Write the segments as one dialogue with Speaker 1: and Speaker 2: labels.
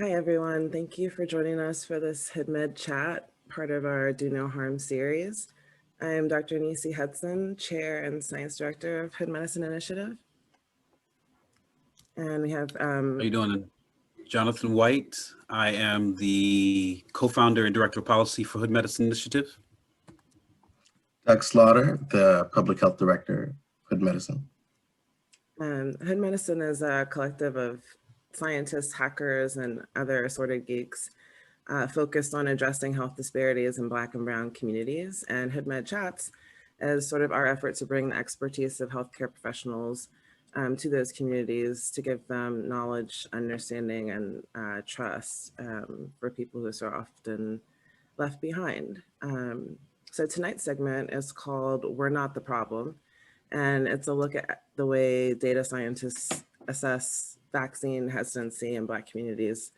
Speaker 1: Hi, everyone. Thank you for joining us for this HidMed chat, part of our Do No Harm series. I am Dr. Neecey Hudson, Chair and Science Director of Hood Medicine Initiative. And we have...
Speaker 2: How you doing? Jonathan White. I am the co-founder and director of policy for Hood Medicine Initiative.
Speaker 3: Doug Slaughter, the public health director, Hood Medicine.
Speaker 1: Hood Medicine is a collective of scientists, hackers, and other assorted geeks focused on addressing health disparities in Black and Brown communities. And HidMed Chats is sort of our effort to bring the expertise of healthcare professionals to those communities to give them knowledge, understanding, and trust for people who are often left behind. So tonight's segment is called We're Not the Problem. And it's a look at the way data scientists assess vaccine hesitancy in Black communities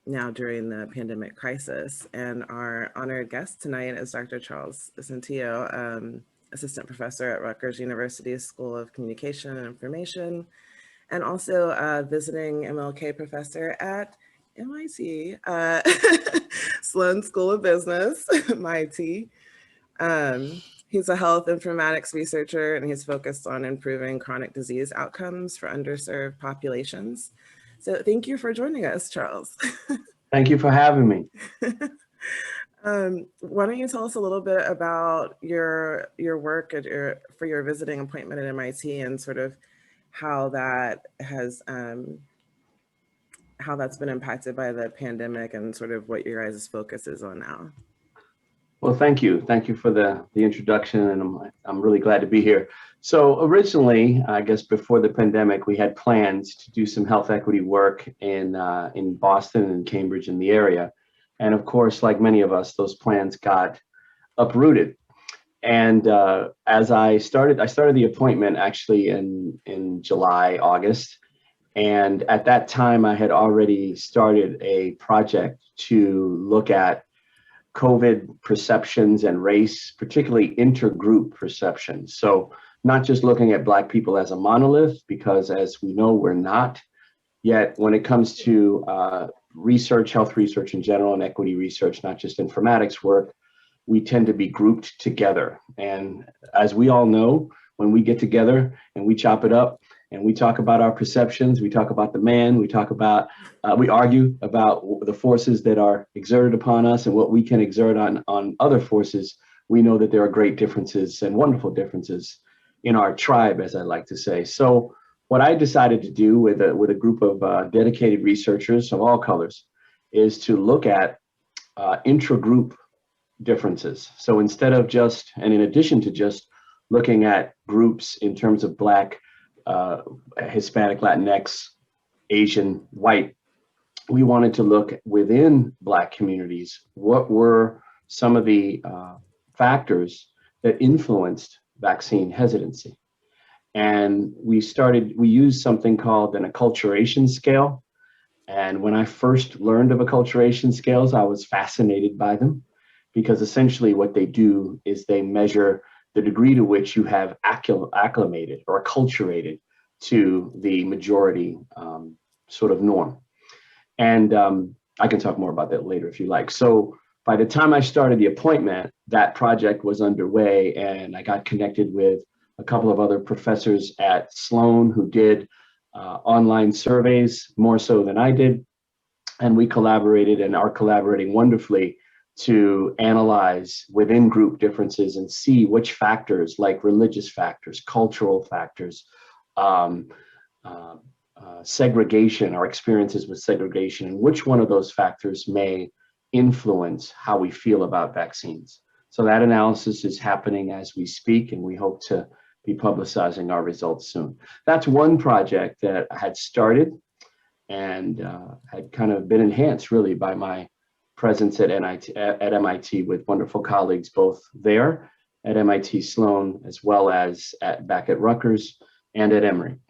Speaker 1: now during the pandemic crisis. And our honored guest tonight is Dr. Charles Senteio, assistant professor at Rutgers University School of Communication and Information, and also a visiting MLK professor at MIT, Sloan School of Business, MIT. He's a health informatics researcher, and he's focused on improving chronic disease outcomes for underserved populations. So thank you for joining us, Charles.
Speaker 4: Thank you for having me.
Speaker 1: Why don't you tell us a little bit about your work at for your visiting appointment at MIT and sort of how that has how that's been impacted by the pandemic and sort of what your guys' focus is on now.
Speaker 4: Well, thank you. Thank you for the introduction, and I'm really glad to be here. So originally, I guess before the pandemic, we had plans to do some health equity work in Boston and Cambridge in the area. And of course, like many of us, those plans got uprooted. And as I started the appointment actually in July, August. And at that time, I had already started a project to look at COVID perceptions and race, particularly intergroup perceptions. So not just looking at Black people as a monolith, because as we know, we're not. Yet when it comes to research, health research in general, and equity research, not just informatics work, we tend to be grouped together. And as we all know, when we get together and we chop it up and we talk about our perceptions, we talk about the man, we talk about, we argue about the forces that are exerted upon us and what we can exert on other forces, we know that there are great differences and wonderful differences in our tribe, as I like to say. So what I decided to do with a group of dedicated researchers of all colors is to look at intragroup differences. So instead of just, and in addition to just looking at groups in terms of Black, Hispanic, Latinx, Asian, white, we wanted to look within Black communities. What were some of the factors that influenced vaccine hesitancy? And we used something called an Acculturation Scale. And when I first learned of Acculturation Scales, I was fascinated by them, because essentially what they do is they measure the degree to which you have acclimated or acculturated to the majority sort of norm. And I can talk more about that later if you like. So by the time I started the appointment, that project was underway, and I got connected with a couple of other professors at Sloan who did online surveys more so than I did. And we collaborated and are collaborating wonderfully to analyze within group differences and see which factors, like religious factors, cultural factors, segregation, our experiences with segregation, and which one of those factors may influence how we feel about vaccines. So that analysis is happening as we speak, and we hope to be publicizing our results soon. That's one project that I had started and had kind of been enhanced really by my presence at MIT with wonderful colleagues, both there at MIT Sloan, as well as back at Rutgers and at Emory.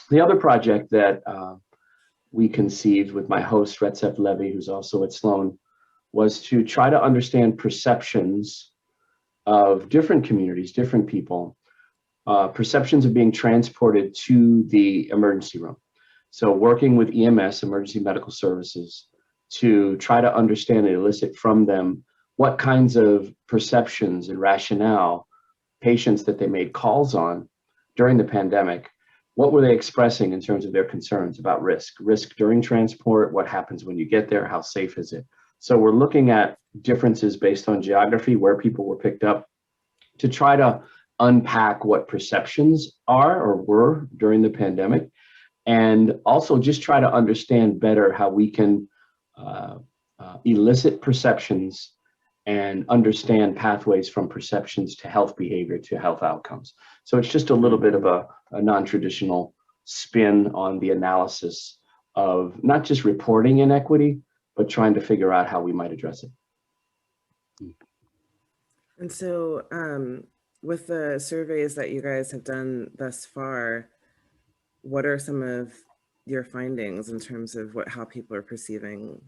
Speaker 4: The other project that we conceived with my host, Retsep Levy, who's also at Sloan, was to try to understand perceptions of different communities, different people, perceptions of being transported to the emergency room. So working with EMS, emergency medical services, to try to understand and elicit from them what kinds of perceptions and rationale patients that they made calls on during the pandemic, what were they expressing in terms of their concerns about risk during transport, what happens when you get there, how safe is it? So we're looking at differences based on geography, where people were picked up, to try to unpack what perceptions are or were during the pandemic, and also just try to understand better how we can elicit perceptions and understand pathways from perceptions to health behavior to health outcomes. So it's just a little bit of a non-traditional spin on the analysis of not just reporting inequity, but trying to figure out how we might address it.
Speaker 1: And so with the surveys that you guys have done thus far, what are some of your findings in terms of how people are perceiving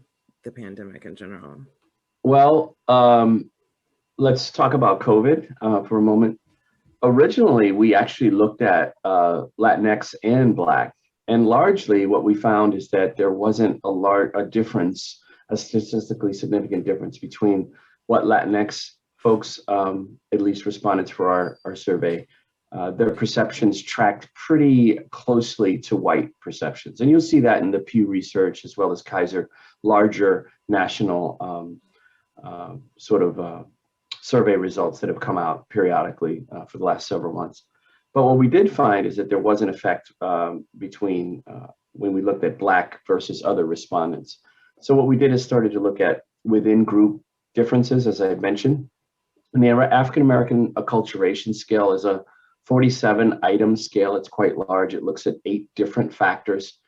Speaker 1: the pandemic in general?
Speaker 4: Well, let's talk about COVID for a moment. Originally, we actually looked at Latinx and Black, and largely what we found is that there wasn't a difference, a statistically significant difference between what Latinx folks at least respondents for our survey. Their perceptions tracked pretty closely to white perceptions. And you'll see that in the Pew Research as well as Kaiser, larger national survey results that have come out periodically for the last several months. But what we did find is that there was an effect between when we looked at Black versus other respondents. So what we did is started to look at within group differences, as I mentioned. And the African American Acculturation Scale is a 47 item scale. It's quite large. It looks at 8 different factors.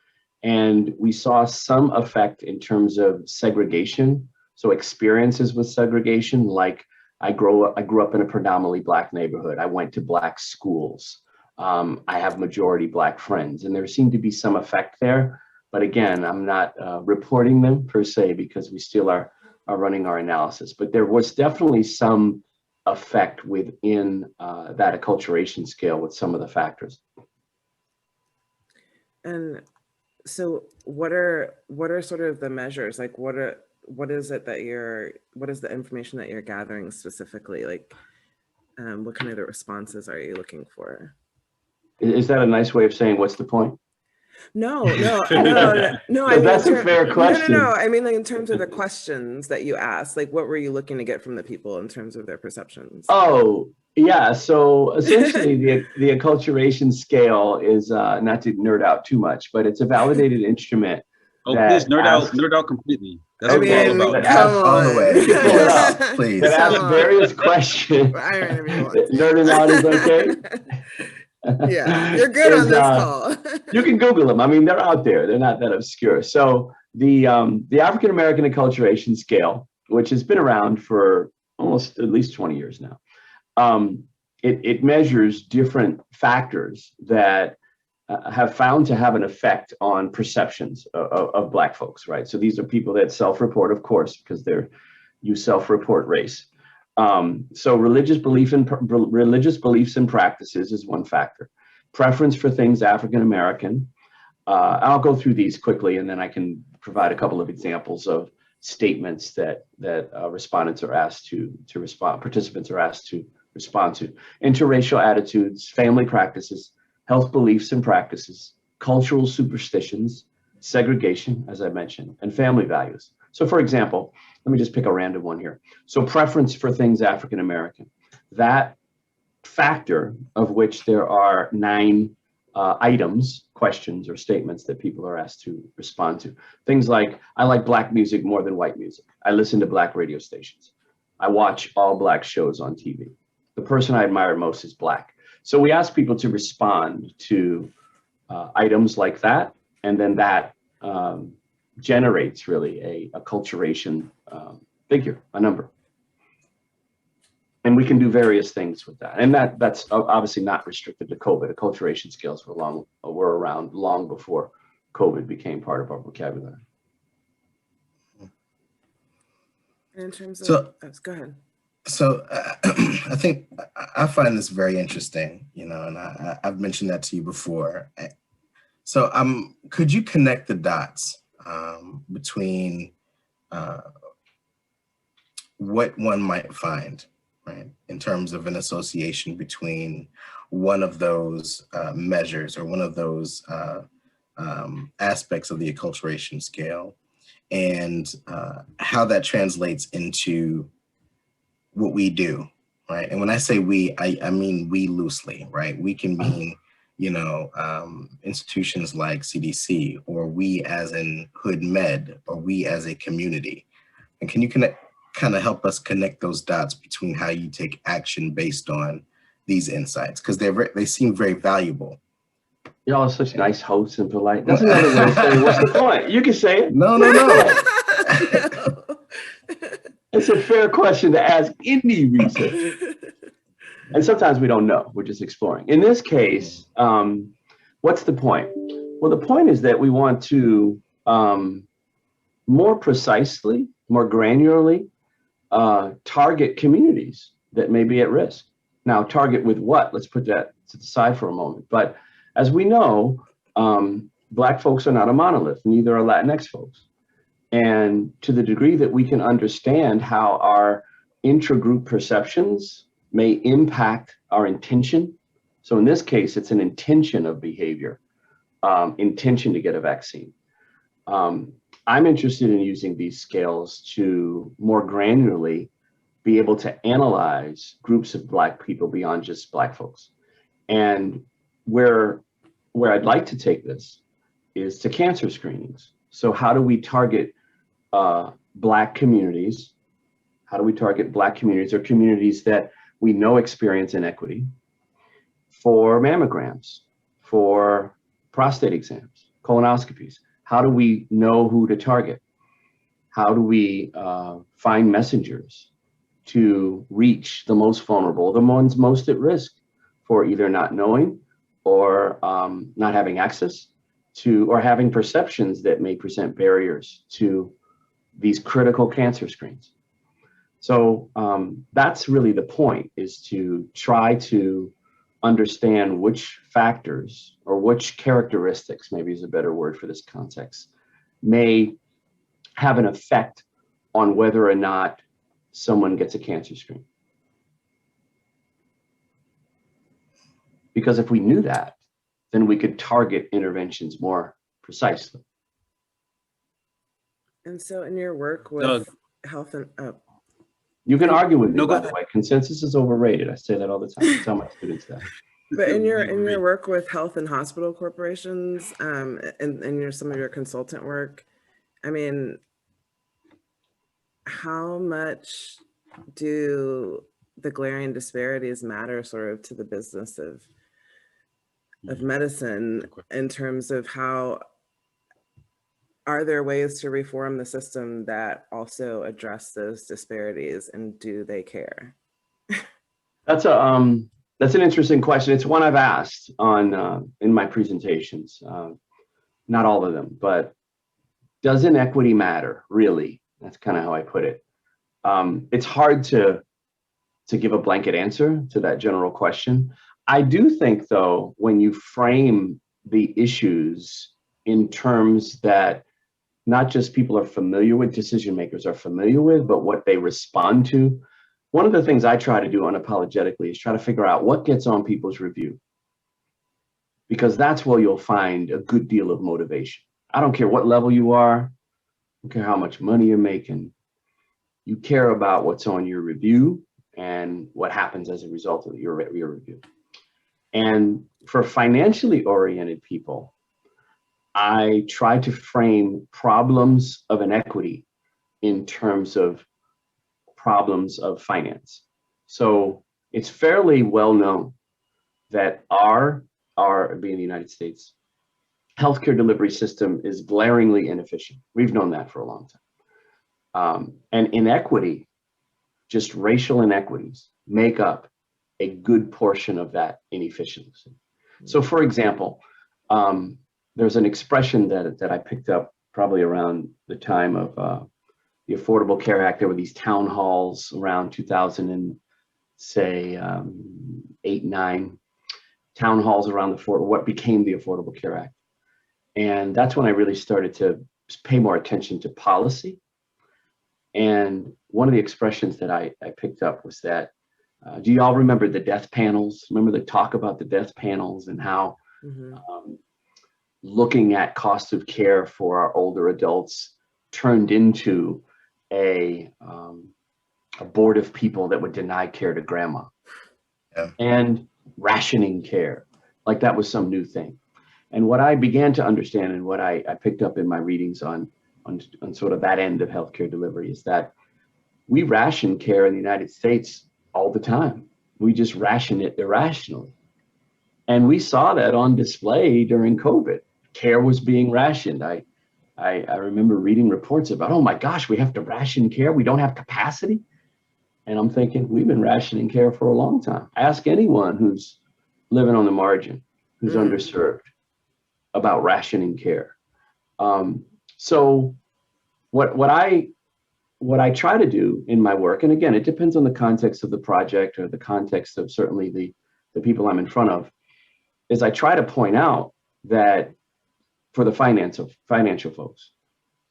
Speaker 4: And we saw some effect in terms of segregation. So experiences with segregation, like I grew up in a predominantly Black neighborhood. I went to Black schools. I have majority Black friends, and there seemed to be some effect there. But again, I'm not reporting them per se, because we still are running our analysis. But there was definitely some effect within that acculturation scale with some of the factors.
Speaker 1: And so what are sort of the measures? Like what is the information that you're gathering specifically? Like what kind of the responses are you looking for?
Speaker 4: Is that a nice way of saying what's the point?
Speaker 1: No.
Speaker 4: That's a fair question.
Speaker 1: No. I mean, like in terms of the questions that you asked, like what were you looking to get from the people in terms of their perceptions?
Speaker 4: Oh, yeah. So essentially the acculturation scale is, not to nerd out too much, but it's a validated instrument.
Speaker 2: Oh, please nerd out completely. That's what
Speaker 1: I
Speaker 2: it's all
Speaker 1: mean,
Speaker 2: about.
Speaker 1: come
Speaker 3: All the way.
Speaker 4: Pull it up.
Speaker 3: Please.
Speaker 4: That asks various questions. Nerding out is okay.
Speaker 1: Yeah, you're good on this call.
Speaker 4: You can Google them. I mean, they're out there. They're not that obscure. So the African American Acculturation Scale, which has been around for almost at least 20 years now, it measures different factors that have found to have an effect on perceptions of Black folks, right? So these are people that self-report, of course, because you self-report race. So religious beliefs and practices is one factor. Preference for things African American. I'll go through these quickly, and then I can provide a couple of examples of statements that participants are asked to respond to. Interracial attitudes, family practices, health beliefs and practices, cultural superstitions, segregation, as I mentioned, and family values. So for example, let me just pick a random one here. So preference for things African American. That factor, of which there are 9 items, questions or statements that people are asked to respond to. Things like, I like Black music more than white music. I listen to Black radio stations. I watch all Black shows on TV. The person I admire most is Black. So we ask people to respond to items like that, and then that generates really a acculturation figure, a number. And we can do various things with that. And that's obviously not restricted to COVID. Acculturation scales were around long before COVID became part of our vocabulary.
Speaker 1: In terms of, go ahead.
Speaker 3: So I think I find this very interesting, and I've mentioned that to you before. So could you connect the dots between what one might find, right, in terms of an association between one of those measures or one of those aspects of the acculturation scale, and how that translates into what we do, right? And when I say we, I mean we loosely, right? We can mean, institutions like CDC, or we as in Hood Med, or we as a community. And can you kind of help us connect those dots between how you take action based on these insights? Because they seem very valuable.
Speaker 4: Y'all are such nice hosts and polite. That's another way of saying, what's the point? You can say it.
Speaker 3: No.
Speaker 1: No.
Speaker 4: It's a fair question to ask any researcher. And sometimes we don't know. We're just exploring. In this case, what's the point? Well, the point is that we want to more precisely, more granularly target communities that may be at risk. Now, target with what? Let's put that to the side for a moment. But as we know, Black folks are not a monolith, neither are Latinx folks. And to the degree that we can understand how our intragroup perceptions may impact our intention. So in this case, it's an intention of behavior, intention to get a vaccine. I'm interested in using these scales to more granularly be able to analyze groups of Black people beyond just Black folks. And where I'd like to take this is to cancer screenings. So how do we target Black communities? How do we target Black communities or communities that we know experience inequity for mammograms, for prostate exams, colonoscopies? How do we know who to target? How do we find messengers to reach the most vulnerable, the ones most at risk for either not knowing or not having access to, or having perceptions that may present barriers to these critical cancer screens? So that's really the point, is to try to understand which factors or which characteristics, maybe is a better word for this context, may have an effect on whether or not someone gets a cancer screen. Because if we knew that, then we could target interventions more precisely.
Speaker 1: And so in your work with health and
Speaker 4: you can argue with me,
Speaker 2: No, go
Speaker 4: by the way. Consensus is overrated. I say that all the time. I tell my students that.
Speaker 1: but in your work with health and hospital corporations, and some of your consultant work, I mean, how much do the glaring disparities matter sort of to the business of medicine, in terms of how are there ways to reform the system that also address those disparities, and do they care?
Speaker 4: That's an interesting question. It's one I've asked on in my presentations. Not all of them, but does inequity matter, really? That's kind of how I put it. It's hard to give a blanket answer to that general question. I do think, though, when you frame the issues in terms that not just people are familiar with, decision makers are familiar with, but what they respond to. One of the things I try to do unapologetically is try to figure out what gets on people's review, because that's where you'll find a good deal of motivation. I don't care what level you are, I don't care how much money you're making. You care about what's on your review and what happens as a result of your review. And for financially oriented people, I try to frame problems of inequity in terms of problems of finance. So it's fairly well known that our being the United States, healthcare delivery system is glaringly inefficient. We've known that for a long time. And inequity, just racial inequities, make up a good portion of that inefficiency. So for example, there's an expression that I picked up probably around the time of the Affordable Care Act. There were these town halls around 2008, 9, town halls around what became the Affordable Care Act. And that's when I really started to pay more attention to policy. And one of the expressions that I picked up was that, do you all remember the death panels? Remember the talk about the death panels and how looking at cost of care for our older adults turned into a board of people that would deny care to grandma.
Speaker 3: Yeah.
Speaker 4: And rationing care, like that was some new thing. And what I began to understand and what I picked up in my readings on sort of that end of healthcare delivery is that we ration care in the United States all the time. We just ration it irrationally. And we saw that on display during COVID. Care was being rationed. I remember reading reports about, oh my gosh, we have to ration care. We don't have capacity. And I'm thinking, we've been rationing care for a long time. Ask anyone who's living on the margin, who's underserved, about rationing care. So what I try to do in my work, and again, it depends on the context of the project or the context of certainly the people I'm in front of, is I try to point out that for the financial folks,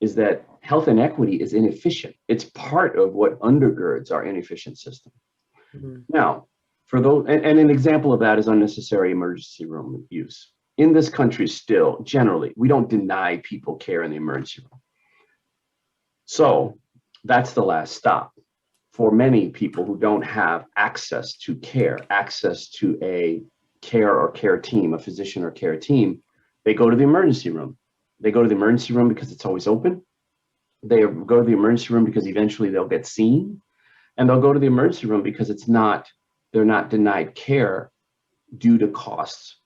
Speaker 4: is that health inequity is inefficient. It's part of what undergirds our inefficient system. Now, for those, and an example of that is unnecessary emergency room use. In this country still, generally, we don't deny people care in the emergency room. So that's the last stop. For many people who don't have access to care, access to a care or care team, a physician or care team, they go to the emergency room. They go to the emergency room because it's always open. They go to the emergency room because eventually they'll get seen. And they'll go to the emergency room because they're not denied care due to costs.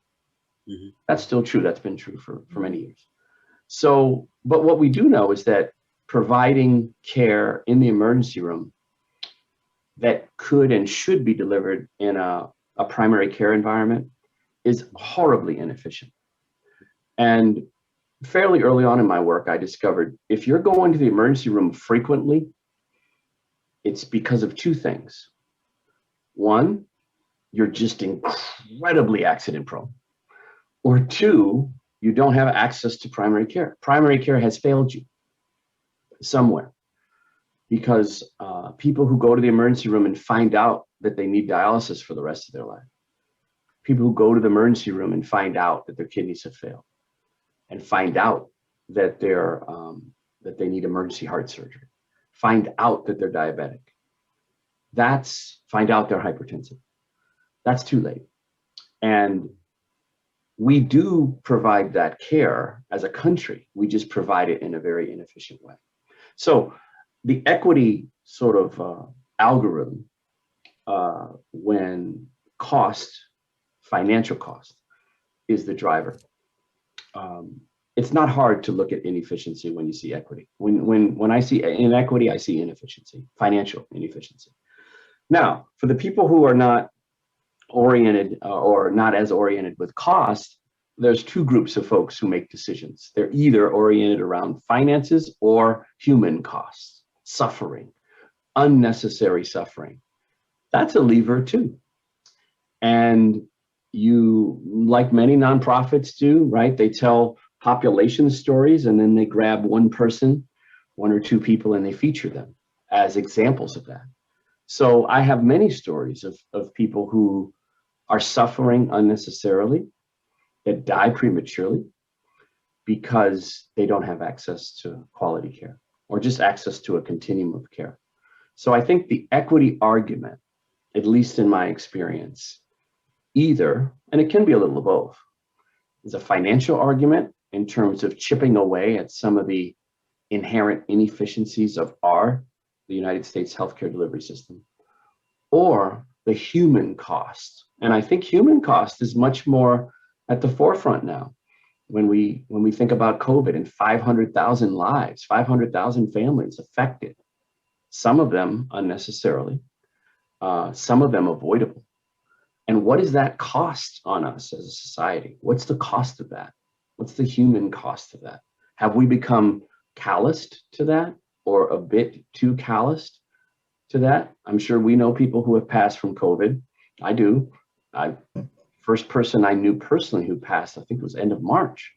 Speaker 4: That's still true. That's been true for many years. So, but what we do know is that providing care in the emergency room that could and should be delivered in a primary care environment is horribly inefficient. And fairly early on in my work, I discovered if you're going to the emergency room frequently, it's because of two things. One, you're just incredibly accident prone. Or two, you don't have access to primary care. Primary care has failed you somewhere because people who go to the emergency room and find out that they need dialysis for the rest of their life, people who go to the emergency room and find out that their kidneys have failed, and find out that that they need emergency heart surgery, find out that they're diabetic, find out they're hypertensive. That's too late. And we do provide that care as a country. We just provide it in a very inefficient way. So the equity sort of algorithm, when financial cost is the driver. It's not hard to look at inefficiency when you see equity. When I see inequity, I see inefficiency, financial inefficiency. Now, for the people who are not oriented or not as oriented with cost, there's two groups of folks who make decisions. They're either oriented around finances or human costs, suffering, unnecessary suffering. That's a lever too. And you, like many nonprofits do, right? They tell population stories and then they grab one person, one or two people, and they feature them as examples of that. So I have many stories of people who are suffering unnecessarily, that die prematurely because they don't have access to quality care or just access to a continuum of care. So I think the equity argument, at least in my experience, either, and it can be a little of both, is a financial argument in terms of chipping away at some of the inherent inefficiencies of the United States healthcare delivery system, or the human cost. And I think human cost is much more at the forefront now. When we think about COVID and 500,000 lives, 500,000 families affected, some of them unnecessarily, some of them avoidable. And what does that cost on us as a society? What's the cost of that? What's the human cost of that? Have we become calloused to that, or a bit too calloused to that? I'm sure we know people who have passed from COVID. I do. First person I knew personally who passed, I think it was end of March.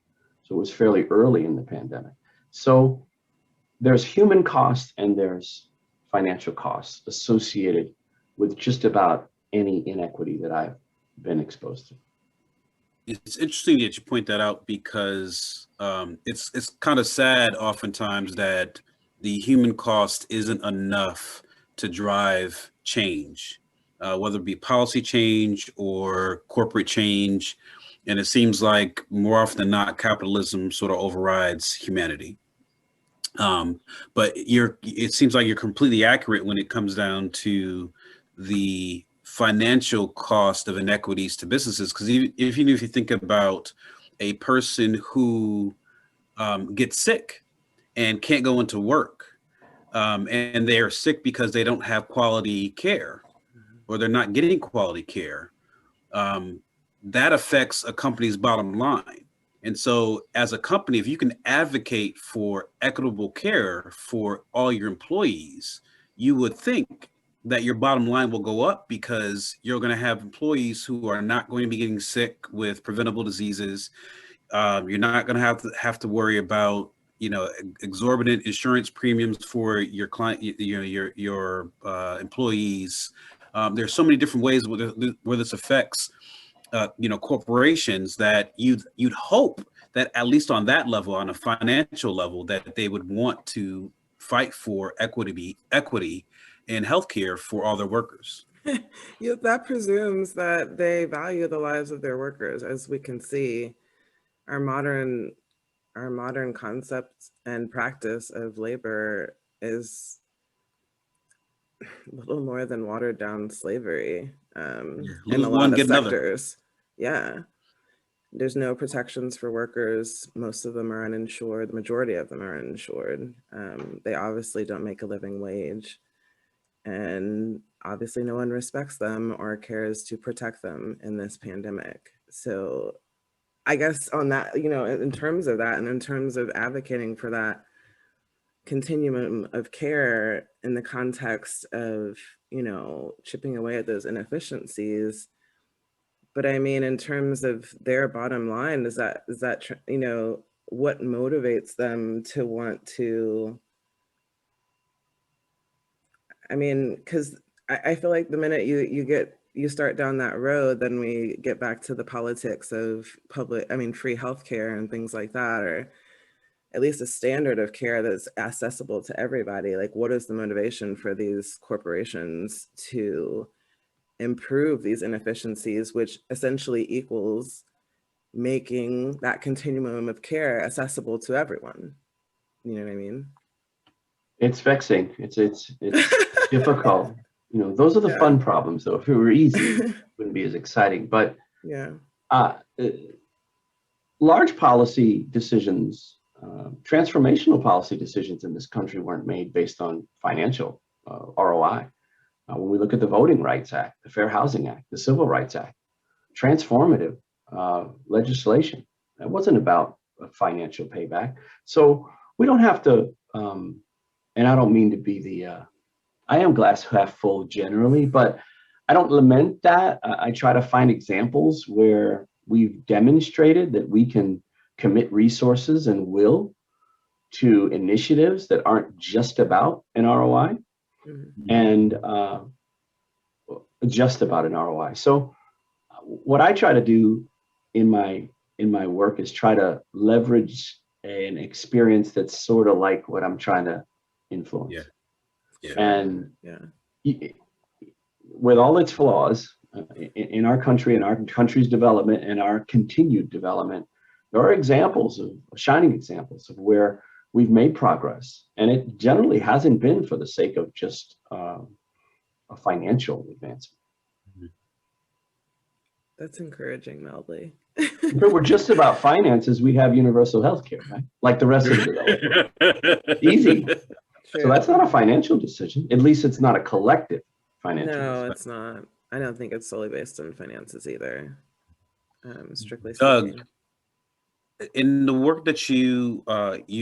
Speaker 4: So it was fairly early in the pandemic. So there's human cost and there's financial costs associated with just about any inequity that I've been exposed to.
Speaker 2: It's interesting that you point that out because it's kind of sad oftentimes that the human cost isn't enough to drive change, whether it be policy change or corporate change. And it seems like more often than not, capitalism sort of overrides humanity. But it seems like you're completely accurate when it comes down to the financial cost of inequities to businesses. Because even if you think about a person who gets sick and can't go into work, and they are sick because they don't have quality care or they're not getting quality care, that affects a company's bottom line. And so as a company, if you can advocate for equitable care for all your employees, you would think that your bottom line will go up because you're going to have employees who are not going to be getting sick with preventable diseases. You're not going to have to worry about, exorbitant insurance premiums for your client, your employees. There's so many different ways where this affects corporations that you'd hope that at least on that level, on a financial level, that they would want to fight for equity in healthcare for all their workers.
Speaker 1: Yeah, that presumes that they value the lives of their workers. As we can see, our modern concept and practice of labor is little more than watered down slavery in a lot of sectors. Yeah. There's no protections for workers. Most of them are uninsured. The majority of them are uninsured. They obviously don't make a living wage. And obviously no one respects them or cares to protect them in this pandemic. So I guess on that, in terms of that and in terms of advocating for that continuum of care in the context of, chipping away at those inefficiencies. But I mean, in terms of their bottom line, is that what motivates them to want to, I mean, because I feel like the minute you start down that road, then we get back to the politics of free healthcare and things like that, or at least a standard of care that's accessible to everybody. Like, what is the motivation for these corporations to improve these inefficiencies, which essentially equals making that continuum of care accessible to everyone? You know what I mean?
Speaker 4: It's vexing. It's difficult. Those are the fun problems, though. If it were easy, it wouldn't be as exciting. But
Speaker 1: yeah,
Speaker 4: large policy decisions, transformational policy decisions in this country weren't made based on financial ROI. When we look at the Voting Rights Act, the Fair Housing Act, the Civil Rights Act, transformative legislation, that wasn't about a financial payback. So we don't have to, and I don't mean to be I am glass half full generally, but I don't lament that. I try to find examples where we've demonstrated that we can commit resources and will to initiatives that aren't just about an ROI. And just about an ROI. So what I try to do in my work is try to leverage an experience that's sort of like what I'm trying to influence.
Speaker 2: Yeah.
Speaker 4: And with all its flaws in our country and our country's development and our continued development, there are examples of shining examples of where we've made progress, and it generally hasn't been for the sake of just a financial advancement.
Speaker 1: That's encouraging, Melody.
Speaker 4: If it were just about finances, we'd have universal health care, right? Like the rest of the development. Easy.
Speaker 1: True.
Speaker 4: So that's not a financial decision. At least it's not a collective financial decision.
Speaker 1: No, it's not. I don't think it's solely based on finances either. Strictly
Speaker 2: Doug,
Speaker 1: speaking.
Speaker 2: in the work that you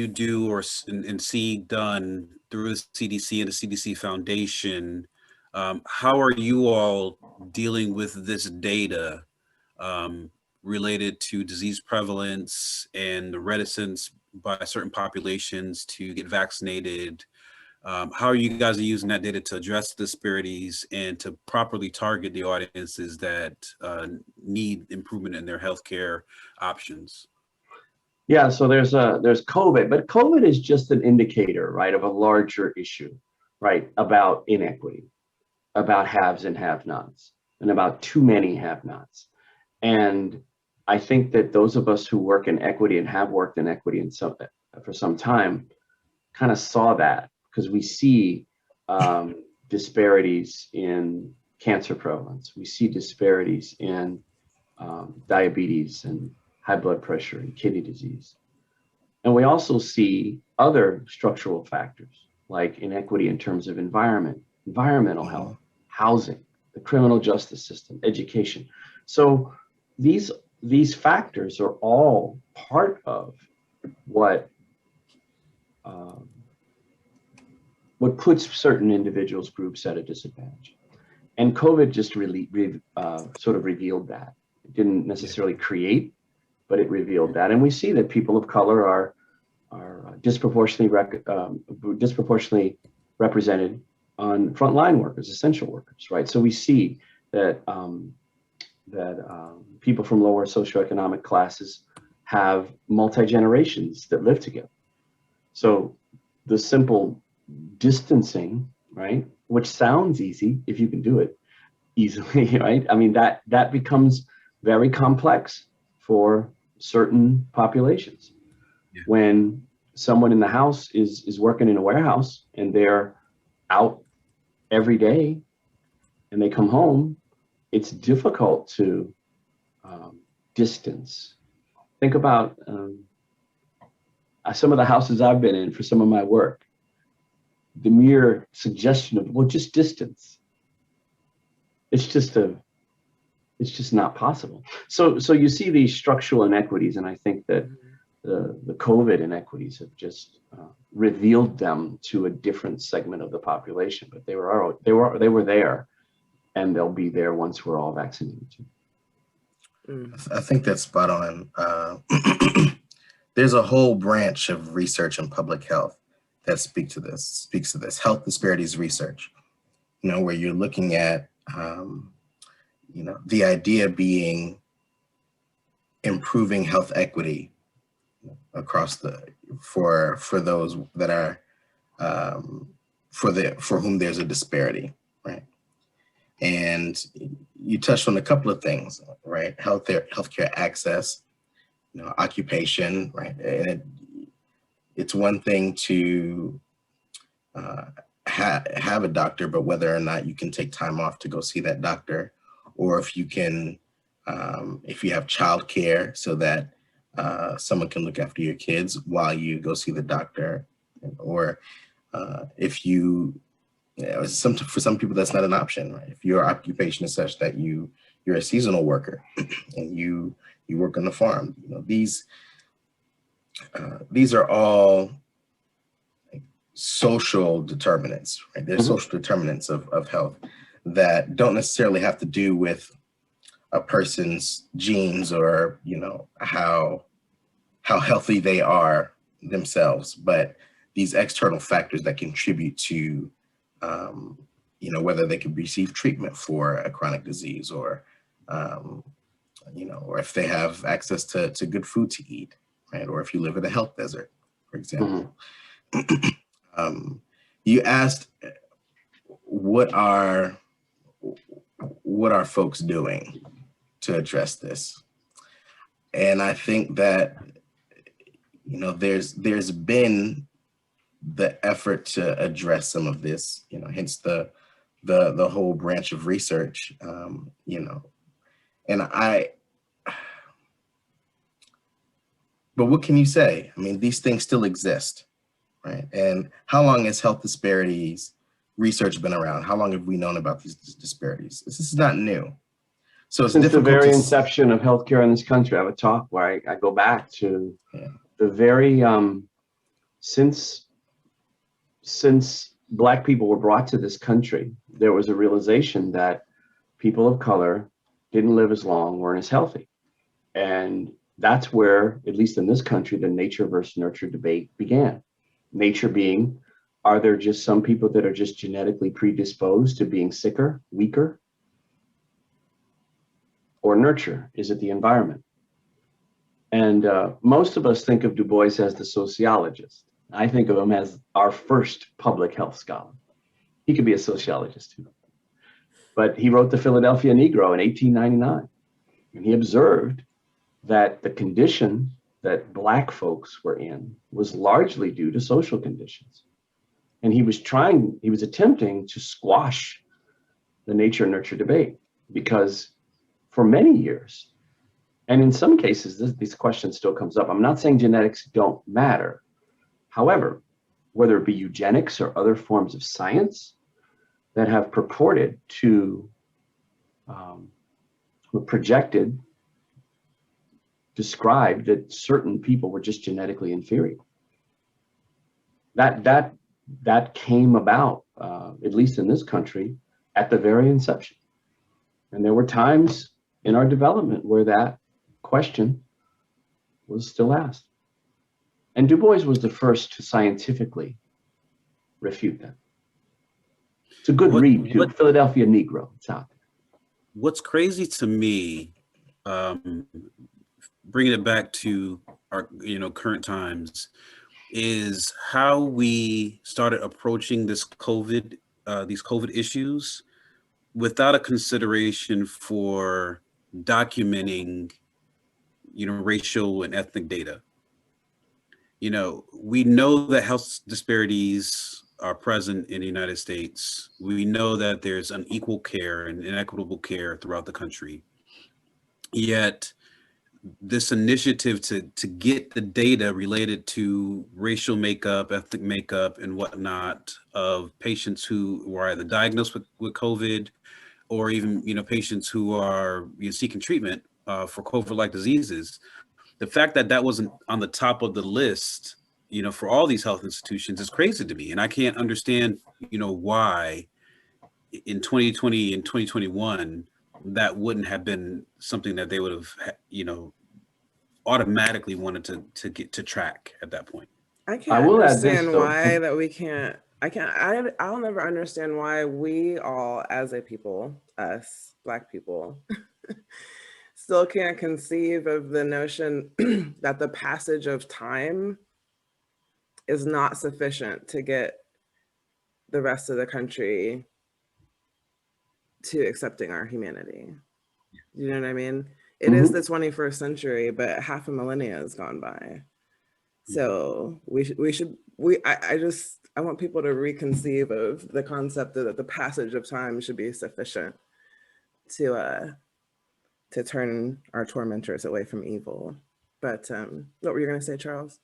Speaker 2: do and see done through the CDC and the CDC Foundation, how are you all dealing with this data related to disease prevalence and the reticence by certain populations to get vaccinated. How are you guys using that data to address disparities and to properly target the audiences that need improvement in their healthcare options?
Speaker 4: Yeah, so there's COVID, but COVID is just an indicator, right, of a larger issue, right, about inequity, about haves and have-nots, and about too many have-nots. And I think that those of us who work in equity and have worked in equity for some time kind of saw that, because we see disparities in cancer prevalence. We see disparities in diabetes and high blood pressure and kidney disease. And we also see other structural factors like inequity in terms of environmental health, housing, the criminal justice system, education. So these factors are all part of what puts certain individuals, groups at a disadvantage. And COVID just really sort of revealed that. It didn't necessarily create, but it revealed that. And we see that people of color are disproportionately represented on frontline workers, essential workers, right? So we see that people from lower socioeconomic classes have multi-generations that live together. So the simple distancing, right, which sounds easy if you can do it easily, right? I mean, that becomes very complex for certain populations.
Speaker 2: Yeah.
Speaker 4: When someone in the house is working in a warehouse and they're out every day and they come home, it's difficult to distance. Think about some of the houses I've been in for some of my work. The mere suggestion of, well, just distance. It's just not possible. So you see these structural inequities, and I think that the COVID inequities have just revealed them to a different segment of the population. But they were there, and they'll be there once we're all vaccinated too.
Speaker 3: I think that's spot on. There's a whole branch of research in public health that speaks to this health disparities research, where you're looking at, the idea being improving health equity across for those that are, for whom there's a disparity, right? And you touched on a couple of things, right? Healthcare access, occupation, right? And it's one thing to have a doctor, but whether or not you can take time off to go see that doctor, or if you can, if you have childcare so that someone can look after your kids while you go see the doctor, or if you, for some people that's not an option, right? If your occupation is such that you're a seasonal worker and you work on the farm, these are all social determinants, right? They're social determinants of health that don't necessarily have to do with a person's genes or, how healthy they are themselves, but these external factors that contribute to, whether they can receive treatment for a chronic disease or, or if they have access to good food to eat, right? Or if you live in a health desert, for example. You asked, what are folks doing to address this? And I think that, there's been the effort to address some of this, hence the whole branch of research, and but what can you say? I mean, these things still exist, right? And how long has health disparities research been around? How long have we known about these disparities? This is not new. So it's
Speaker 4: since the very
Speaker 3: to
Speaker 4: inception of healthcare in this country. I have a talk where I go back to the very since Black people were brought to this country, there was a realization that people of color didn't live as long, weren't as healthy. And that's where, at least in this country, the nature versus nurture debate began. Nature being, are there just some people that are just genetically predisposed to being sicker, weaker? Or nurture, is it the environment? And most of us think of Du Bois as the sociologist. I think of him as our first public health scholar. He could be a sociologist too. But he wrote the Philadelphia Negro in 1899. And he observed that the condition that Black folks were in was largely due to social conditions. And he was attempting to squash the nature nurture debate, because for many years, and in some cases, these questions still comes up. I'm not saying genetics don't matter. However, whether it be eugenics or other forms of science that have purported to projected, described that certain people were just genetically inferior. That came about, at least in this country, at the very inception. And there were times in our development where that question was still asked. And Du Bois was the first to scientifically refute that. It's a good read too. Philadelphia Negro, it's out there.
Speaker 2: What's crazy to me, bringing it back to our current times, is how we started approaching this these COVID issues without a consideration for documenting, racial and ethnic data. We know that health disparities are present in the United States. We know that there's unequal care and inequitable care throughout the country. Yet this initiative to get the data related to racial makeup, ethnic makeup, and whatnot of patients who are either diagnosed with COVID, or even patients who are seeking treatment for COVID-like diseases. The fact that that wasn't on the top of the list, for all these health institutions is crazy to me, and I can't understand, why in 2020 and 2021 that wouldn't have been something that they would have, automatically wanted to get to track at that point.
Speaker 1: I can't understand why that we can't. I'll never understand why we all, as a people, us Black people, still can't conceive of the notion that the passage of time is not sufficient to get the rest of the country to accepting our humanity. You know what I mean? It is the 21st century, but half a millennia has gone by. So I want people to reconceive of the concept that the passage of time should be sufficient to turn our tormentors away from evil. But what were you going to say, Charles?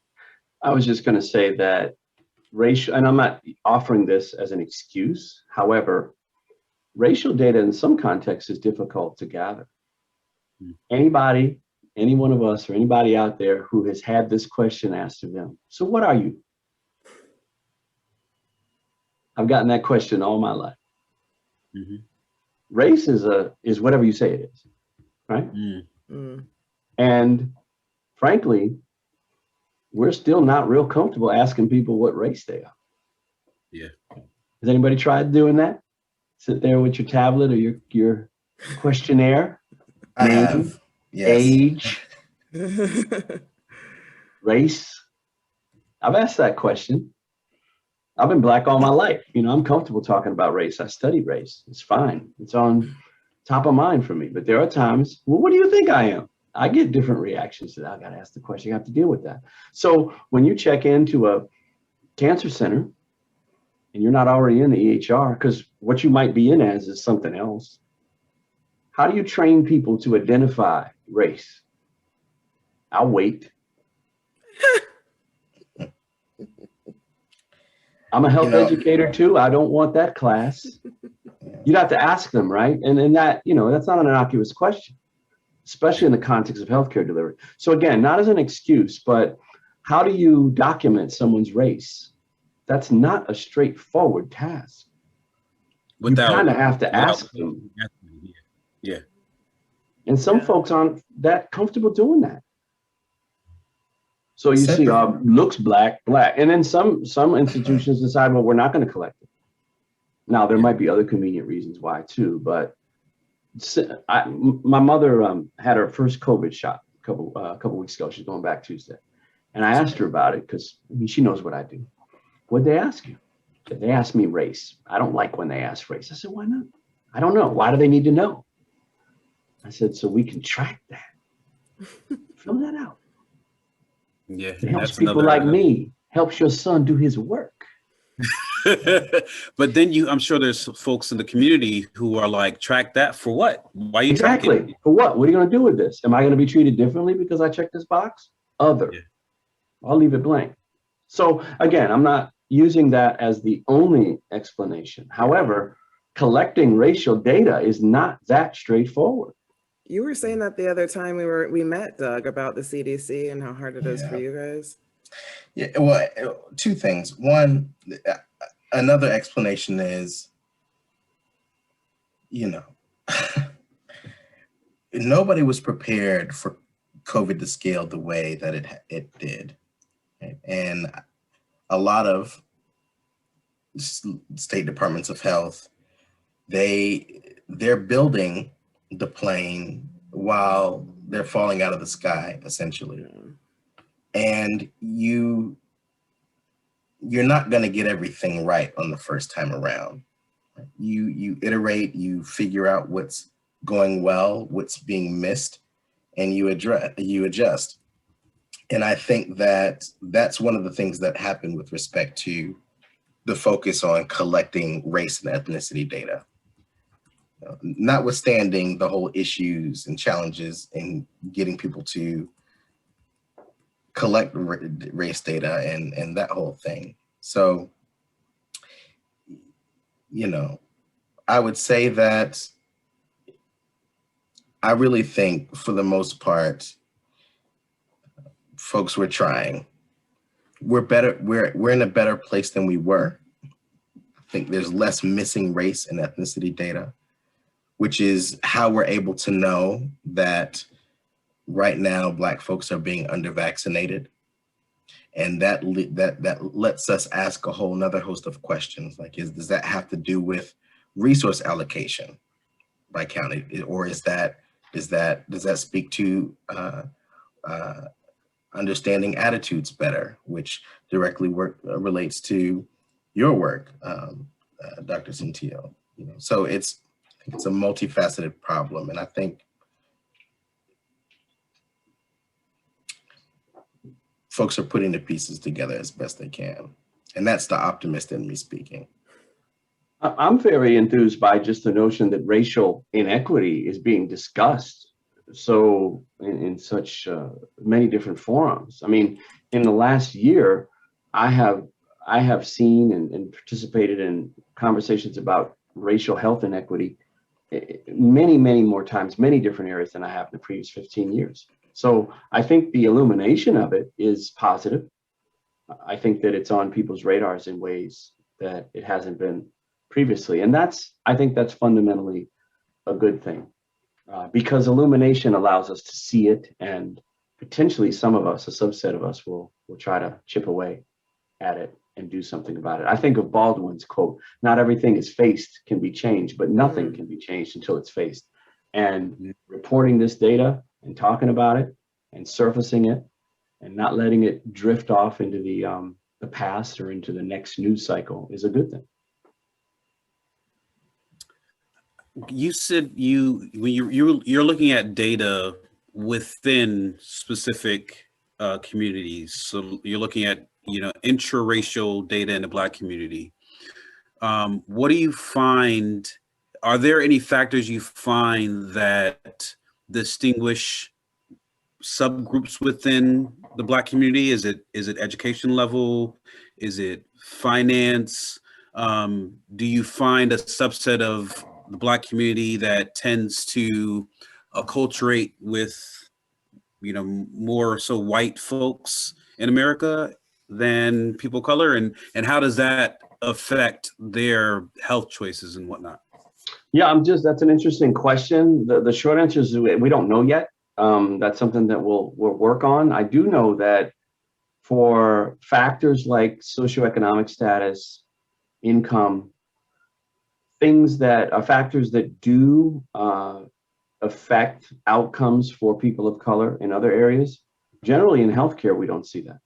Speaker 4: I was just going to say that racial, and I'm not offering this as an excuse. However, racial data in some contexts is difficult to gather. Anybody, any one of us or anybody out there who has had this question asked of them, so what are you? I've gotten that question all my life. Race is whatever you say it is, right? And frankly, we're still not real comfortable asking people what race they are.
Speaker 2: Yeah.
Speaker 4: Has anybody tried doing that? Sit there with your tablet or your questionnaire?
Speaker 3: I have. Yes.
Speaker 4: Age, race. I've asked that question. I've been Black all my life. I'm comfortable talking about race. I study race. It's fine. It's on top of mind for me. But there are times, well, what do you think I am? I get different reactions to that. I got to ask the question. You have to deal with that. So when you check into a cancer center and you're not already in the EHR, because what you might be in as is something else, how do you train people to identify race? I'll wait. I'm a health educator too. I don't want that class. You'd have to ask them, right? And that, that's not an innocuous question, especially in the context of healthcare delivery. So again, not as an excuse, but how do you document someone's race? That's not a straightforward task. You kind of have to ask them.
Speaker 2: Yeah.
Speaker 4: And some
Speaker 1: Yeah.
Speaker 4: folks aren't that comfortable doing that. So you see, looks black, black. And then some institutions decide, well, we're not going to collect it. Now, there might be other convenient reasons why too, but my mother had her first COVID shot a couple weeks ago. She's going back Tuesday. And I asked her about it because I mean, she knows what I do. What'd they ask you? They asked me race. I don't like when they ask race. I said, why not? I don't know. Why do they need to know? I said, so we can track that. Fill that out.
Speaker 2: Yeah.
Speaker 4: It helps people like me, helps your son do his work.
Speaker 2: But then I'm sure there's folks in the community who are like, track that for what? Why are you tracking it?
Speaker 4: For what? What are you going to do with this? Am I going to be treated differently because I checked this box? Other. Yeah. I'll leave it blank. So again, I'm not using that as the only explanation. However, collecting racial data is not that straightforward.
Speaker 1: You were saying that the other time we met, Doug, about the CDC and how hard it is for you guys.
Speaker 3: Yeah, well, two things. One, another explanation is, nobody was prepared for COVID to scale the way that it did. Right? And a lot of state departments of health, they're building the plane while they're falling out of the sky, essentially. And you're not going to get everything right on the first time around. You iterate, you figure out what's going well, what's being missed, and you adjust. And I think that that's one of the things that happened with respect to the focus on collecting race and ethnicity data. Notwithstanding the whole issues and challenges in getting people to collect race data and that whole thing. So, I would say that I really think for the most part, folks were trying. We're better. We're in a better place than we were. I think there's less missing race and ethnicity data, which is how we're able to know that right now Black folks are being under-vaccinated. And that lets us ask a whole nother host of questions, like does that have to do with resource allocation by county, or does that speak to understanding attitudes better, which directly relates to your work, Dr. Senteio. So it's a multifaceted problem, and I think folks are putting the pieces together as best they can. And that's the optimist in me speaking.
Speaker 4: I'm very enthused by just the notion that racial inequity is being discussed so in such many different forums. I mean, in the last year, I have seen and participated in conversations about racial health inequity many more times, many different areas than I have in the previous 15 years. So I think the illumination of it is positive. I think that it's on people's radars in ways that it hasn't been previously. And I think that's fundamentally a good thing, because illumination allows us to see it, and potentially some of us, a subset of us, will try to chip away at it and do something about it. I think of Baldwin's quote, not everything is faced can be changed, but nothing can be changed until it's faced. And reporting this data and talking about it and surfacing it and not letting it drift off into the past or into the next news cycle is a good thing.
Speaker 2: You said when you're looking at data within specific communities. So you're looking at intraracial data in the Black community. What do you find? Are there any factors you find that distinguish subgroups within the Black community? Is it education level? Is it finance? Do you find a subset of the Black community that tends to acculturate with, more so white folks in America than people of color? And how does that affect their health choices and whatnot?
Speaker 4: Yeah, that's an interesting question. The short answer is we don't know yet. That's something that we'll work on. I do know that for factors like socioeconomic status, income, things that are factors that do affect outcomes for people of color in other areas, generally in healthcare, we don't see that.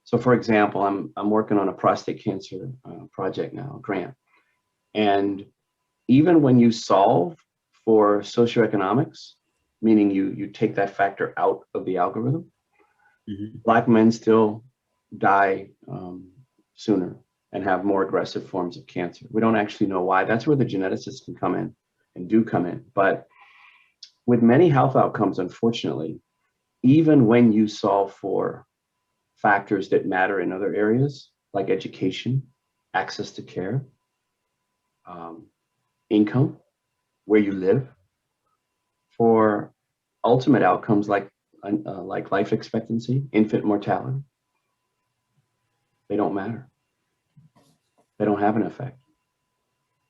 Speaker 4: So for example, I'm working on a prostate cancer project now, a grant. And even when you solve for socioeconomics, meaning you take that factor out of the algorithm, Black men still die sooner and have more aggressive forms of cancer. We don't actually know why. That's where the geneticists can come in and do come in. But with many health outcomes, unfortunately, even when you solve for factors that matter in other areas, like education, access to care, income, where you live, for ultimate outcomes like life expectancy, infant mortality, they don't matter. They don't have an effect.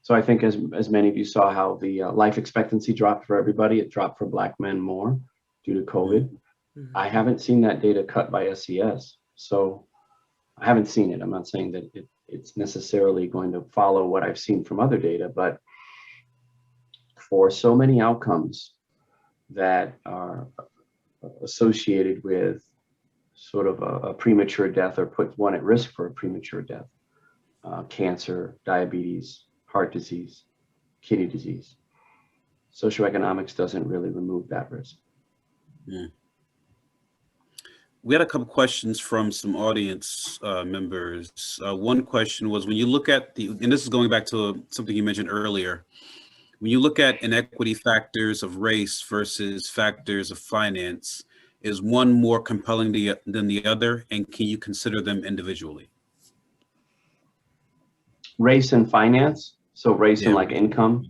Speaker 4: So I think as many of you saw how the life expectancy dropped for everybody, it dropped for Black men more due to COVID. I haven't seen that data cut by SES. So I haven't seen it. I'm not saying that it's necessarily going to follow what I've seen from other data, but for so many outcomes that are associated with sort of a premature death or put one at risk for a premature death, cancer, diabetes, heart disease, kidney disease. Socioeconomics doesn't really remove that risk.
Speaker 2: We had a couple questions from some audience members. One question was, when you look at and this is going back to something you mentioned earlier, when you look at inequity factors of race versus factors of finance, is one more compelling than the other, and can you consider them individually?
Speaker 4: Race and finance, so race and like income.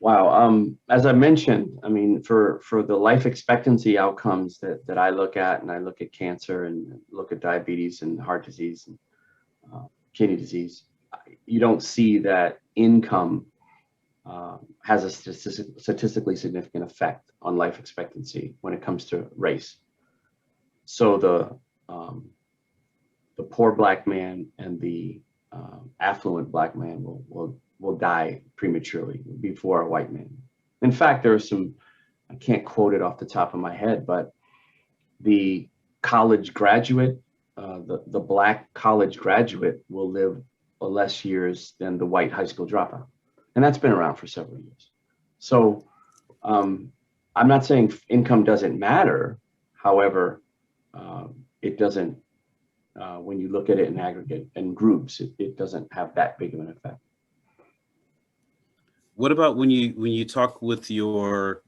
Speaker 4: Wow. As I mentioned, I mean, for the life expectancy outcomes that I look at, and I look at cancer and look at diabetes and heart disease and kidney disease, you don't see that income has a statistically significant effect on life expectancy when it comes to race. So the poor Black man and the affluent Black man will die prematurely before a white man. In fact, there are some, I can't quote it off the top of my head, but the college graduate, the Black college graduate will live less years than the white high school dropout. And that's been around for several years. So I'm not saying income doesn't matter. However, it doesn't, when you look at it in aggregate and groups, it doesn't have that big of an effect.
Speaker 2: What about when you talk with your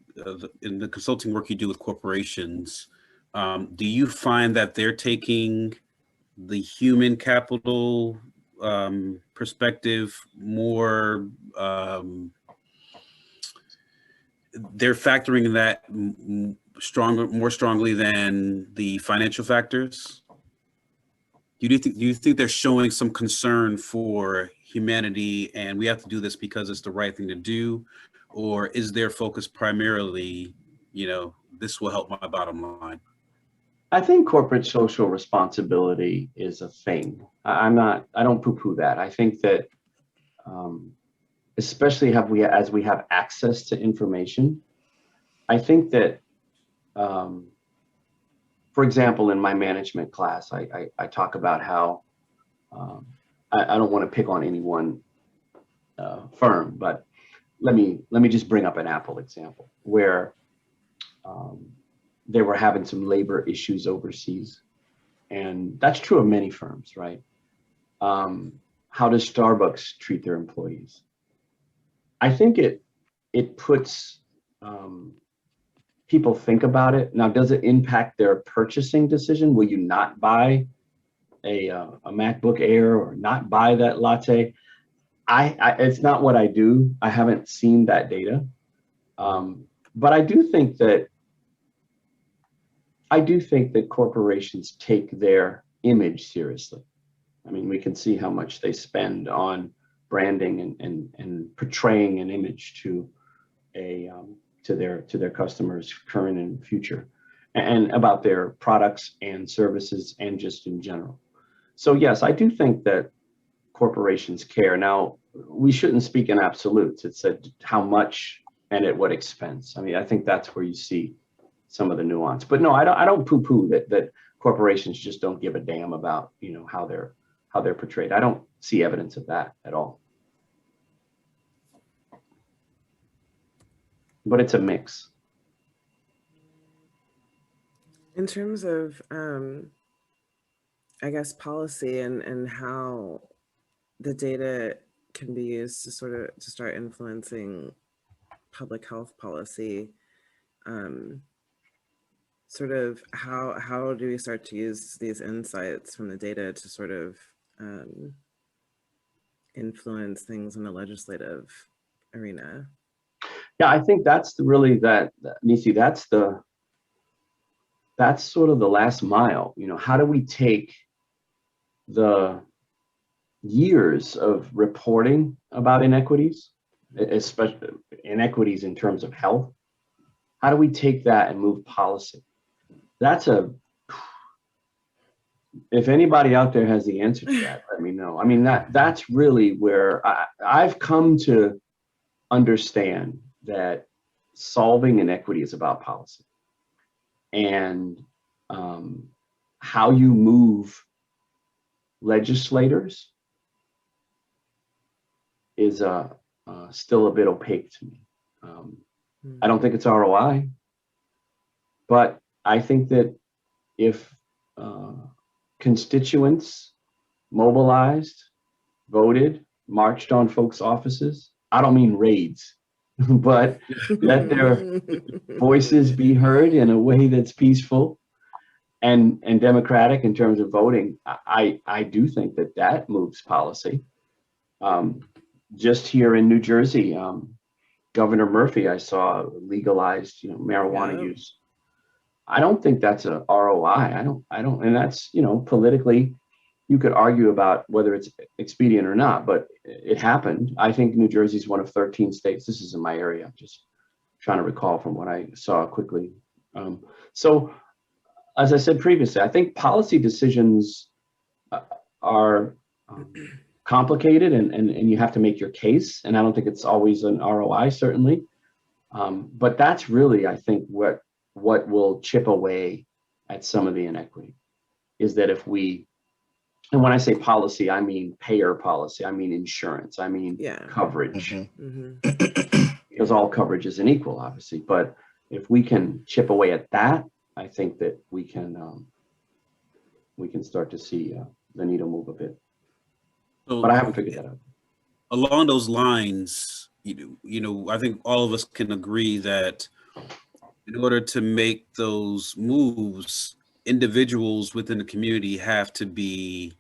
Speaker 2: in the consulting work you do with corporations? Do you find that they're taking the human capital perspective more? They're factoring that more strongly than the financial factors? Do you think they're showing some concern for humanity and we have to do this because it's the right thing to do? Or is their focus primarily, this will help my bottom line?
Speaker 4: I think corporate social responsibility is a thing. I don't poo-poo that. I think that especially as we have access to information, I think that, for example, in my management class, I talk about how I don't want to pick on any one firm, but let me just bring up an Apple example where they were having some labor issues overseas, and that's true of many firms, right? How does Starbucks treat their employees? I think it puts people think about it. Now, does it impact their purchasing decision? Will you not buy a MacBook Air or not buy that latte? It's not what I do. I haven't seen that data, but I do think that corporations take their image seriously. I mean, we can see how much they spend on branding and portraying an image to to their customers, current and future, and about their products and services and just in general. So yes, I do think that corporations care. Now, we shouldn't speak in absolutes. It said how much and at what expense. I mean, I think that's where you see some of the nuance. But no, I don't poo-poo that corporations just don't give a damn about, you know, how they're portrayed. I don't see evidence of that at all. But it's a mix.
Speaker 1: In terms of, I guess, policy and how the data can be used to sort of to start influencing public health policy, sort of how do we start to use these insights from the data to sort of influence things in the legislative arena?
Speaker 4: Yeah, I think that's really Neecey, that's sort of the last mile. You know, how do we take the years of reporting about inequities, especially inequities in terms of health? How do we take that and move policy? If anybody out there has the answer to that, let me know. I mean, that's really where I've come to understand that solving inequity is about policy, and how you move legislators is still a bit opaque to me. I don't think it's ROI, but I think that if constituents mobilized, voted, marched on folks' offices, I don't mean raids, but let their voices be heard in a way that's peaceful and democratic in terms of voting, I do think that moves policy. Just here in New Jersey, Governor Murphy, I saw legalized, marijuana use. I don't think that's a ROI. I don't, and that's, politically, you could argue about whether it's expedient or not, but it happened. I think New Jersey is one of 13 states. This is in my area, just trying to recall from what I saw quickly. So as I said previously, I think policy decisions are complicated and you have to make your case. And I don't think it's always an ROI, certainly. But that's really, I think, what will chip away at some of the inequity is that if we, and when I say policy, I mean payer policy, I mean insurance, I mean coverage, because all coverage isn't equal, obviously. But if we can chip away at that, I think that we can start to see the needle move a bit. So, but I haven't figured that out.
Speaker 2: Along those lines, I think all of us can agree that in order to make those moves, individuals within the community have to be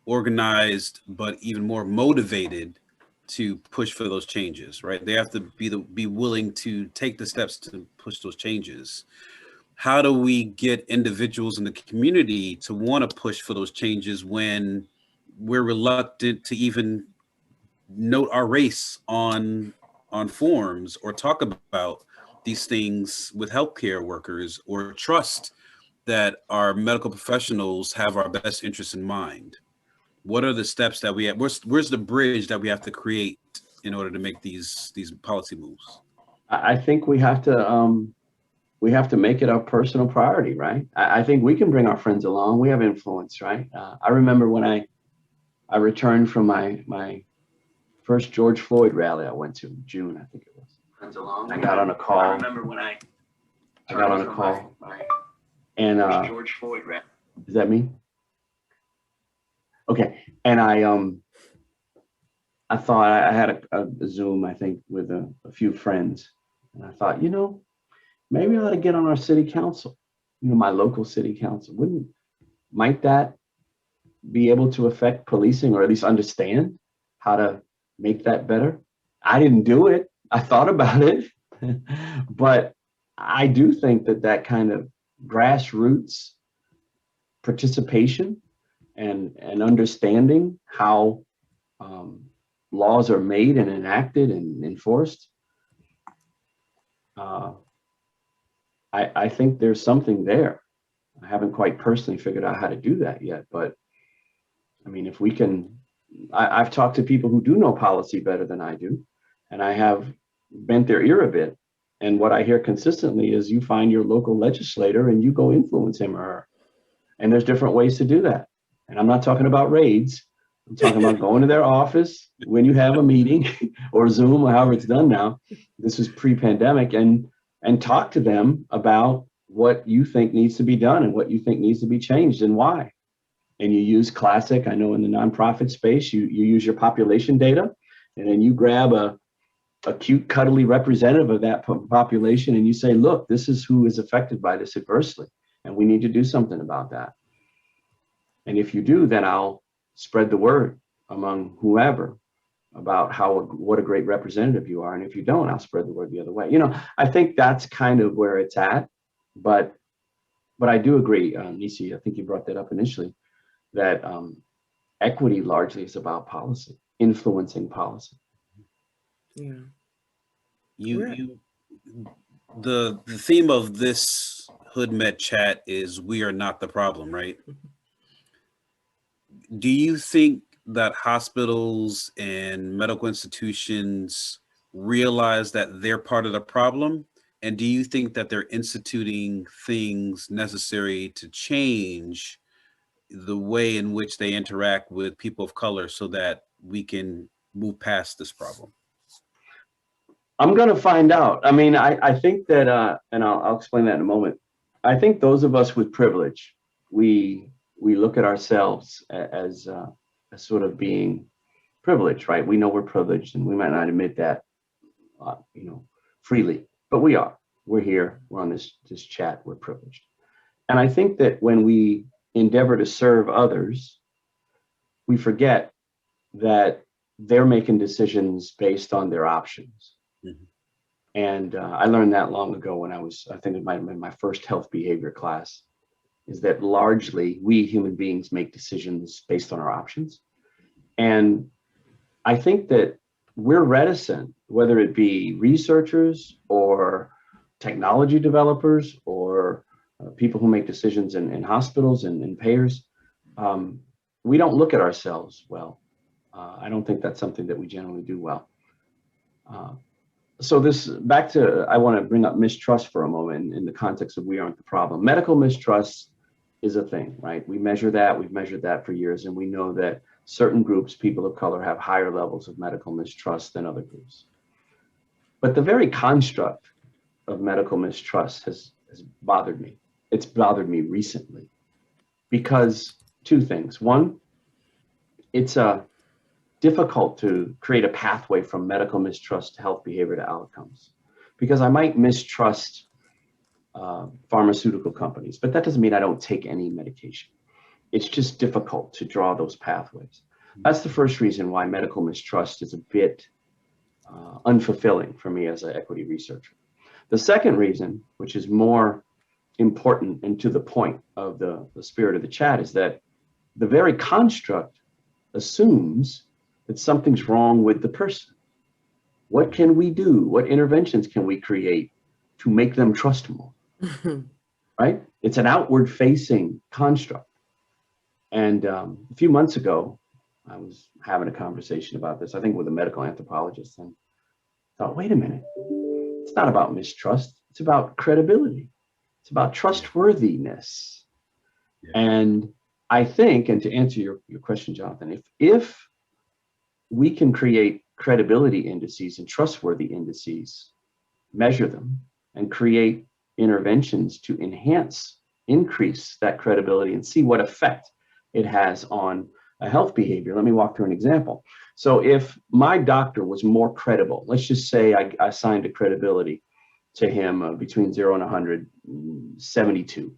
Speaker 2: organized, but even more motivated to push for those changes, right? They have to be willing to take the steps to push those changes. How do we get individuals in the community to want to push for those changes when we're reluctant to even note our race on forms or talk about these things with healthcare workers or trust that our medical professionals have our best interests in mind? What are the steps that we have? Where's the bridge that we have to create in order to make these policy moves?
Speaker 4: I think we have to make it our personal priority, right? I think we can bring our friends along. We have influence, right? I remember when I returned from my first George Floyd rally I went to in June, I think it was. Friends along. I got on a call. I remember when I got on a call. And George Floyd rally. Is that me? Okay. And I thought I had a Zoom, I think, with a few friends. And I thought, maybe I ought to get on our city council, my local city council. Might that be able to affect policing, or at least understand how to make that better? I didn't do it. I thought about it. But I do think that kind of grassroots participation and understanding how laws are made and enacted and enforced, I think there's something there. I haven't quite personally figured out how to do that yet, but I mean, if we can, I've talked to people who do know policy better than I do, and I have bent their ear a bit. And what I hear consistently is you find your local legislator and you go influence him or her. And there's different ways to do that. And I'm not talking about raids. I'm talking about going to their office when you have a meeting or Zoom or however it's done now. This is pre-pandemic, and talk to them about what you think needs to be done and what you think needs to be changed and why. And you use classic, I know in the nonprofit space, you use your population data, and then you grab a cute, cuddly representative of that population and you say, look, this is who is affected by this adversely, and we need to do something about that. And if you do, then I'll spread the word among whoever about what a great representative you are. And if you don't, I'll spread the word the other way. You know, I think that's kind of where it's at. But I do agree, Neecey, I think you brought that up initially, that equity largely is about policy, influencing policy.
Speaker 1: Yeah.
Speaker 2: The theme of this Hood Med chat is we are not the problem, right? Do you think that hospitals and medical institutions realize that they're part of the problem? And do you think that they're instituting things necessary to change the way in which they interact with people of color so that we can move past this problem?
Speaker 4: I'm going to find out. I mean, I think that, and I'll explain that in a moment. I think those of us with privilege, we look at ourselves as sort of being privileged, right? We know we're privileged, and we might not admit that, freely, but we are. We're here. We're on this chat. We're privileged, and I think that when we endeavor to serve others, we forget that they're making decisions based on their options. Mm-hmm. And I learned that long ago when I think it might have been my first health behavior class, is that largely we human beings make decisions based on our options. And I think that we're reticent, whether it be researchers or technology developers or people who make decisions in hospitals and payers, we don't look at ourselves well. I don't think that's something that we generally do well. So I want to bring up mistrust for a moment in the context of we aren't the problem. Medical mistrust is a thing, right? We measure that, we've measured that for years, and we know that certain groups, people of color, have higher levels of medical mistrust than other groups. But the very construct of medical mistrust has bothered me. It's bothered me recently because two things. One, it's difficult to create a pathway from medical mistrust to health behavior to outcomes, because I might mistrust pharmaceutical companies, but that doesn't mean I don't take any medication. It's just difficult to draw those pathways. That's the first reason why medical mistrust is a bit unfulfilling for me as an equity researcher. The second reason, which is more important and to the point of the spirit of the chat, is that the very construct assumes that something's wrong with the person. What can we do? What interventions can we create to make them trust more? Right? It's an outward facing construct. And a few months ago, I was having a conversation about this, I think with a medical anthropologist, and thought, wait a minute, it's not about mistrust, it's about credibility. It's about trustworthiness. Yeah. And I think, and to answer your question, Jonathan, if we can create credibility indices and trustworthy indices, measure them, and create interventions to increase that credibility and see what effect it has on a health behavior. Let me walk through an example. So if my doctor was more credible, let's just say I assigned a credibility to him between 0 and 100, 72.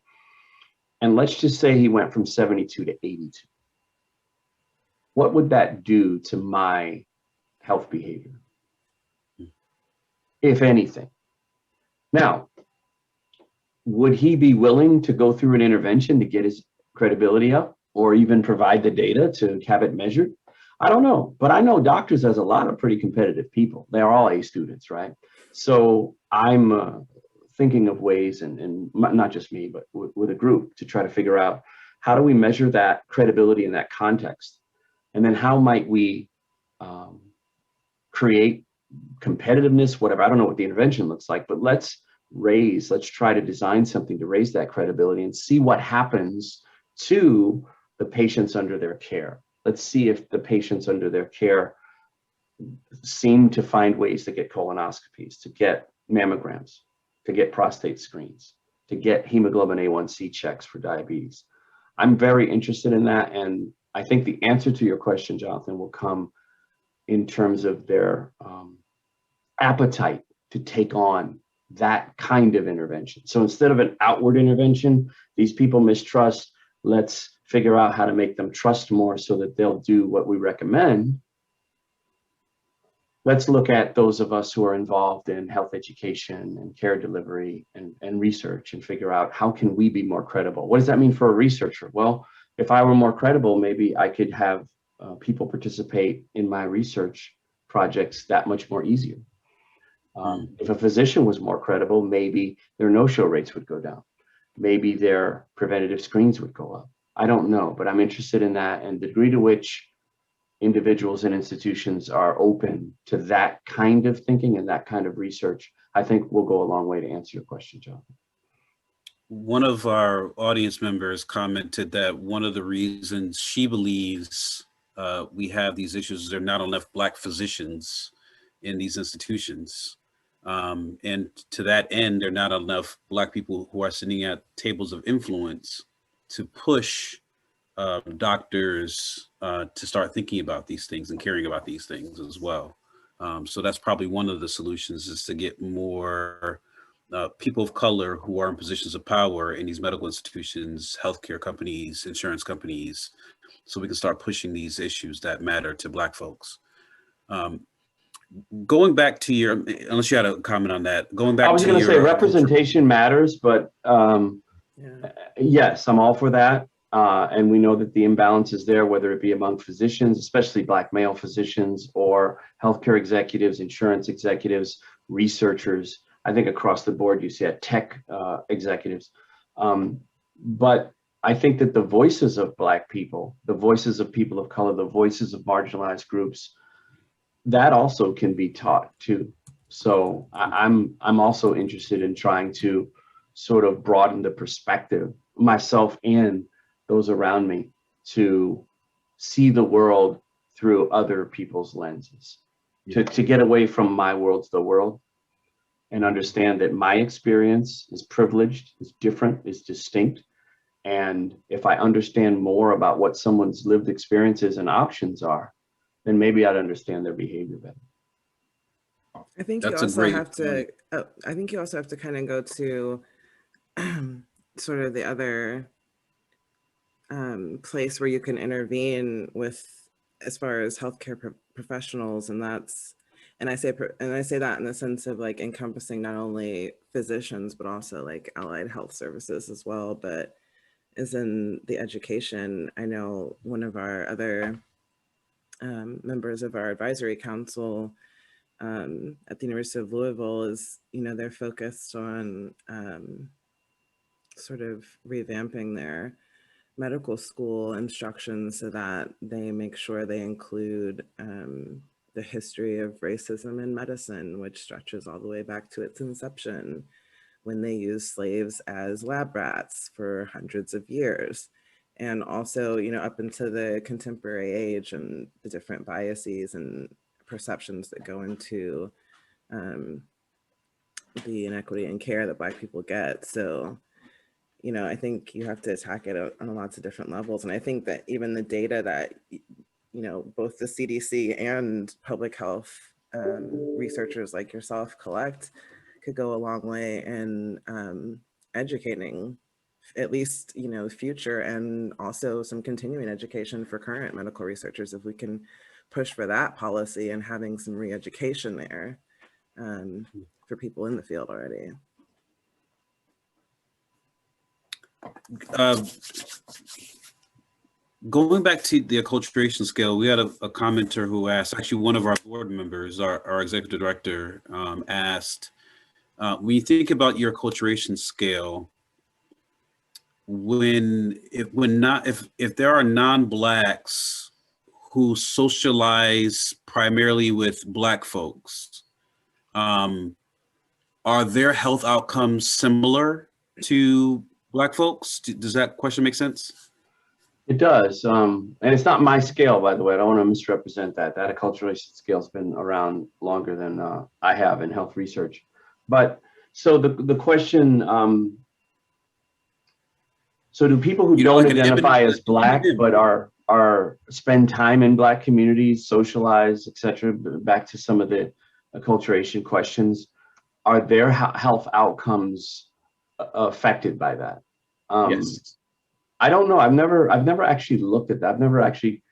Speaker 4: And let's just say he went from 72 to 82. What would that do to my health behavior, if anything? Now, would he be willing to go through an intervention to get his credibility up, or even provide the data to have it measured? I don't know, but I know doctors has a lot of pretty competitive people. They are all A students, right? So I'm thinking of ways, and not just me, but with a group to try to figure out how do we measure that credibility in that context? And then how might we create competitiveness, whatever. I don't know what the intervention looks like, but let's try to design something to raise that credibility and see what happens to the patients under their care. Let's see if the patients under their care seem to find ways to get colonoscopies, to get mammograms, to get prostate screens, to get hemoglobin A1C checks for diabetes. I'm very interested in that. And I think the answer to your question, Jonathan, will come in terms of their appetite to take on that kind of intervention. So instead of an outward intervention, these people mistrust, let's figure out how to make them trust more so that they'll do what we recommend. Let's look at those of us who are involved in health education and care delivery and research and figure out how can we be more credible? What does that mean for a researcher? Well, if I were more credible, maybe I could have people participate in my research projects that much more easier. If a physician was more credible, maybe their no-show rates would go down. Maybe their preventative screens would go up. I don't know, but I'm interested in that, and the degree to which individuals and institutions are open to that kind of thinking and that kind of research, I think will go a long way to answer your question, Jonathan.
Speaker 2: One of our audience members commented that one of the reasons she believes we have these issues is there are not enough Black physicians in these institutions. And to that end, there are not enough Black people who are sitting at tables of influence to push doctors to start thinking about these things and caring about these things as well. So that's probably one of the solutions, is to get more people of color who are in positions of power in these medical institutions, healthcare companies, insurance companies, so we can start pushing these issues that matter to Black folks. Going back to your, unless you had a comment on that, going back to
Speaker 4: I was going to say representation matters, but yes, I'm all for that. And we know that the imbalance is there, whether it be among physicians, especially Black male physicians, or healthcare executives, insurance executives, researchers. I think across the board, you see at tech executives. But I think that the voices of Black people, the voices of people of color, the voices of marginalized groups, that also can be taught too. So I'm also interested in trying to sort of broaden the perspective, myself and those around me, to see the world through other people's lenses, to get away from my world's the world, and understand that my experience is privileged, is different, is distinct. And if I understand more about what someone's lived experiences and options are, then maybe I'd understand their behavior better.
Speaker 1: I think you also have to. I think you also have to kind of go to sort of the other place where you can intervene with, as far as healthcare professionals, and that's, and I say that in the sense of like encompassing not only physicians but also like allied health services as well, but is in the education. I know one of our other members of our advisory council at the University of Louisville is, they're focused on sort of revamping their medical school instruction so that they make sure they include the history of racism in medicine, which stretches all the way back to its inception, when they used slaves as lab rats for hundreds of years. And also, up into the contemporary age and the different biases and perceptions that go into the inequity in care that Black people get. So, I think you have to attack it on lots of different levels. And I think that even the data that, both the CDC and public health researchers like yourself collect could go a long way in educating at least, future and also some continuing education for current medical researchers, if we can push for that policy and having some re-education there for people in the field already.
Speaker 2: Going back to the acculturation scale, we had a commenter who asked, actually one of our board members, our executive director, asked, when you think about your acculturation scale, if there are non-Blacks who socialize primarily with Black folks, are their health outcomes similar to Black folks? Does that question make sense?
Speaker 4: It does. And it's not my scale, by the way. I don't want to misrepresent that. That acculturation scale has been around longer than I have in health research. But so the question, so do people who don't identify as Black but are spend time in Black communities, socialize, etc., back to some of the acculturation questions, are their health outcomes affected by that?
Speaker 2: Yes.
Speaker 4: I don't know. I've never actually looked at that. I've never actually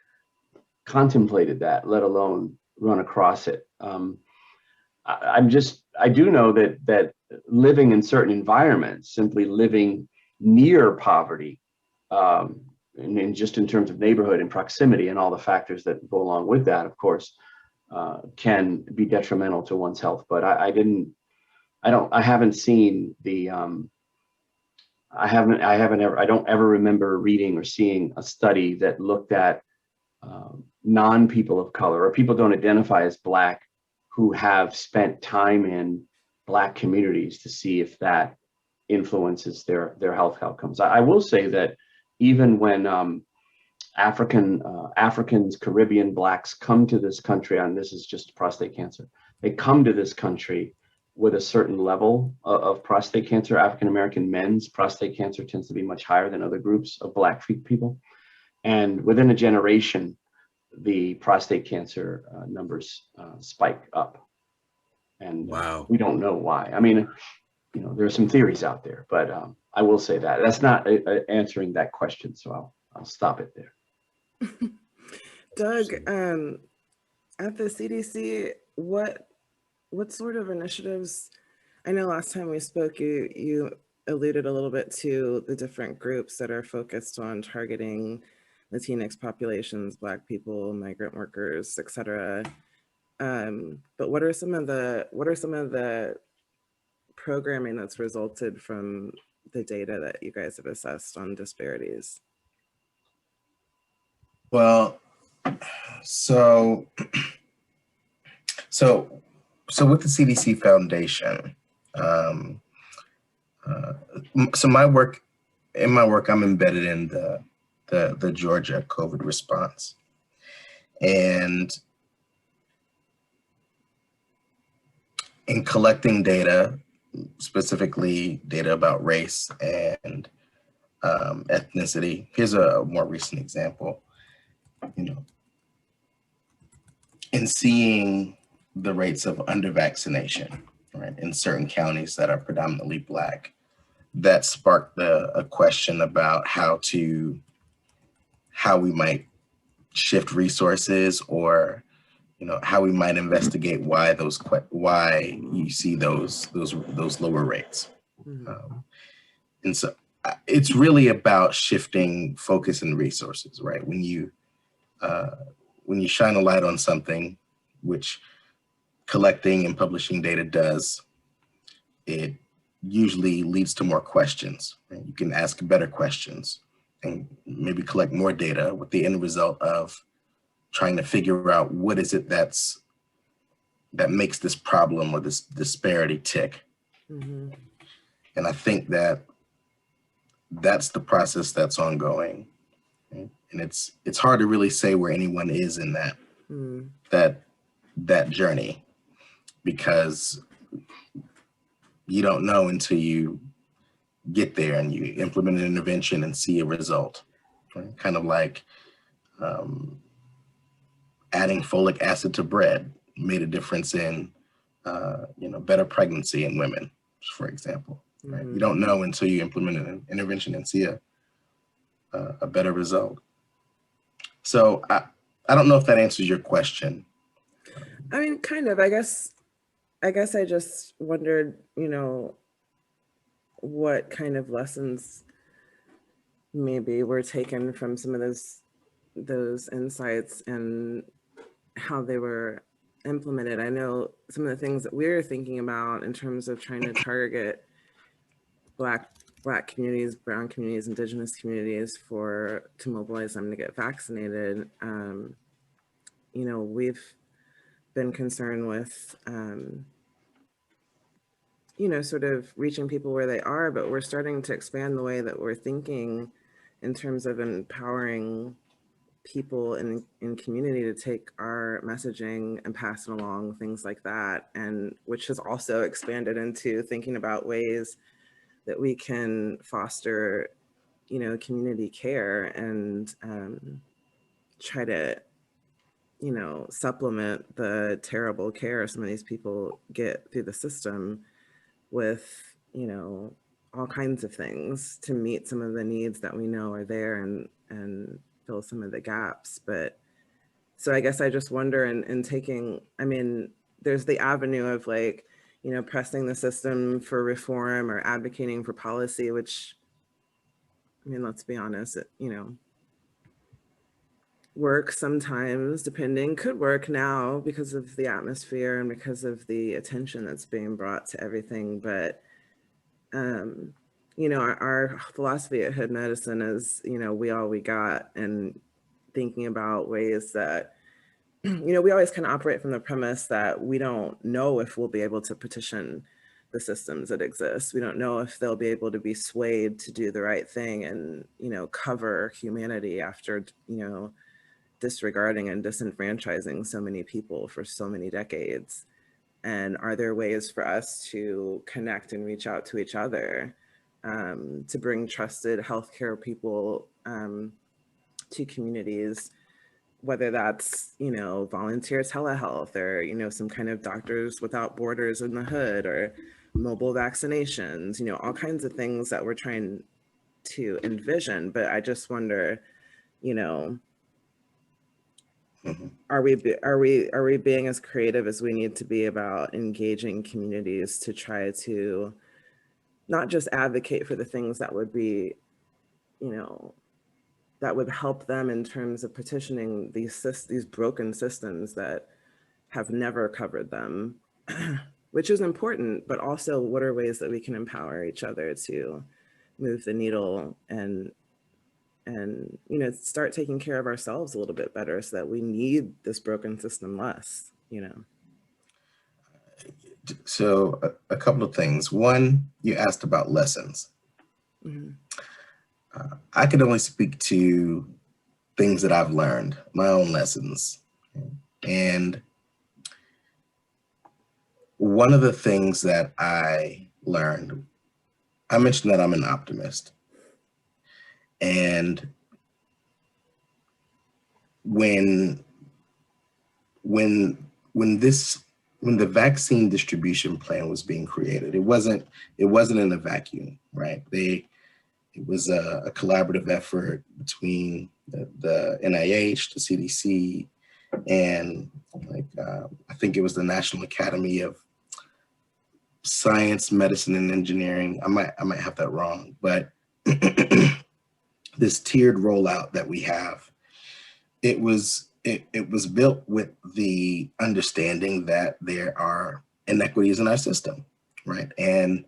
Speaker 4: contemplated that, let alone run across it. I do know that living in certain environments, simply living near poverty, and just in terms of neighborhood and proximity and all the factors that go along with that, of course, can be detrimental to one's health. But I haven't seen the I don't ever remember reading or seeing a study that looked at non-people of color or people don't identify as Black who have spent time in Black communities to see if that influences their health outcomes. I will say that even when Africans, Caribbean Blacks come to this country, and this is just prostate cancer, they come to this country with a certain level of prostate cancer. African American men's prostate cancer tends to be much higher than other groups of Black people. And within a generation, the prostate cancer numbers spike up. And
Speaker 2: wow,
Speaker 4: we don't know why. I mean, there are some theories out there, but I will say that that's not answering that question. So I'll stop it there.
Speaker 1: Doug, at the CDC, what sort of initiatives? I know last time we spoke, you alluded a little bit to the different groups that are focused on targeting Latinx populations, Black people, migrant workers, etc. But what are some of the programming that's resulted from the data that you guys have assessed on disparities?
Speaker 3: Well, so with the CDC Foundation, so in my work, I'm embedded in the Georgia COVID response, and in collecting data, specifically data about race and ethnicity. Here's a more recent example. In seeing the rates of under-vaccination, right, in certain counties that are predominantly Black, that sparked a question about how we might shift resources, or how we might investigate why you see those lower rates.
Speaker 1: Mm-hmm.
Speaker 3: And so it's really about shifting focus and resources, right? When you shine a light on something, which collecting and publishing data does, it usually leads to more questions. Right? You can ask better questions and maybe collect more data with the end result of trying to figure out what is it that makes this problem or this disparity tick.
Speaker 1: Mm-hmm.
Speaker 3: And I think that's the process that's ongoing. Right? And it's hard to really say where anyone is in that journey, because you don't know until you get there and you implement an intervention and see a result. Right? Kind of like adding folic acid to bread made a difference in better pregnancy in women, for example. Right?
Speaker 1: Mm-hmm.
Speaker 3: You don't know until you implement an intervention and see a better result. So I don't know if that answers your question.
Speaker 1: I mean, kind of. I guess I just wondered, what kind of lessons maybe were taken from some of those those insights and how they were implemented. I know some of the things that we're thinking about in terms of trying to target Black communities, brown communities, indigenous communities to mobilize them to get vaccinated. You know, we've been concerned with, you know, sort of reaching people where they are, but we're starting to expand the way that we're thinking in terms of empowering people in community to take our messaging and pass it along, things like that. And which has also expanded into thinking about ways that we can foster, you know, community care and try to, you know, supplement the terrible care some of these people get through the system with, you know, all kinds of things to meet some of the needs that we know are there and fill some of the gaps. But so I guess I just wonder in taking, I mean, there's the avenue of like, you know, pressing the system for reform or advocating for policy, which, I mean, let's be honest, it, you know, work sometimes, could work now because of the atmosphere and because of the attention that's being brought to everything. But, you know, our philosophy at Hood Medicine is, you know, we all we got, and thinking about ways that, you know, we always kind of operate from the premise that we don't know if we'll be able to petition the systems that exist. We don't know if they'll be able to be swayed to do the right thing and, you know, cover humanity after, you know, disregarding and disenfranchising so many people for so many decades. And are there ways for us to connect and reach out to each other to bring trusted healthcare people to communities, whether that's, you know, volunteer telehealth or, you know, some kind of Doctors Without Borders in the hood or mobile vaccinations, you know, all kinds of things that we're trying to envision. But I just wonder, you know, are we being as creative as we need to be about engaging communities to try to not just advocate for the things that would be, you know, that would help them in terms of petitioning these broken systems that have never covered them, which is important, but also what are ways that we can empower each other to move the needle and you know, start taking care of ourselves a little bit better so that we need this broken system less, you know.
Speaker 3: So a couple of things. One, you asked about lessons.
Speaker 1: Mm-hmm.
Speaker 3: I can only speak to things that I've learned, my own lessons. And one of the things that I learned, I mentioned that I'm an optimist. And when the vaccine distribution plan was being created, it wasn't in a vacuum, right? It was a collaborative effort between the NIH, the CDC, and I think it was the National Academy of Science, Medicine, and Engineering. I might have that wrong, but this tiered rollout that we have, it was built with the understanding that there are inequities in our system, right? And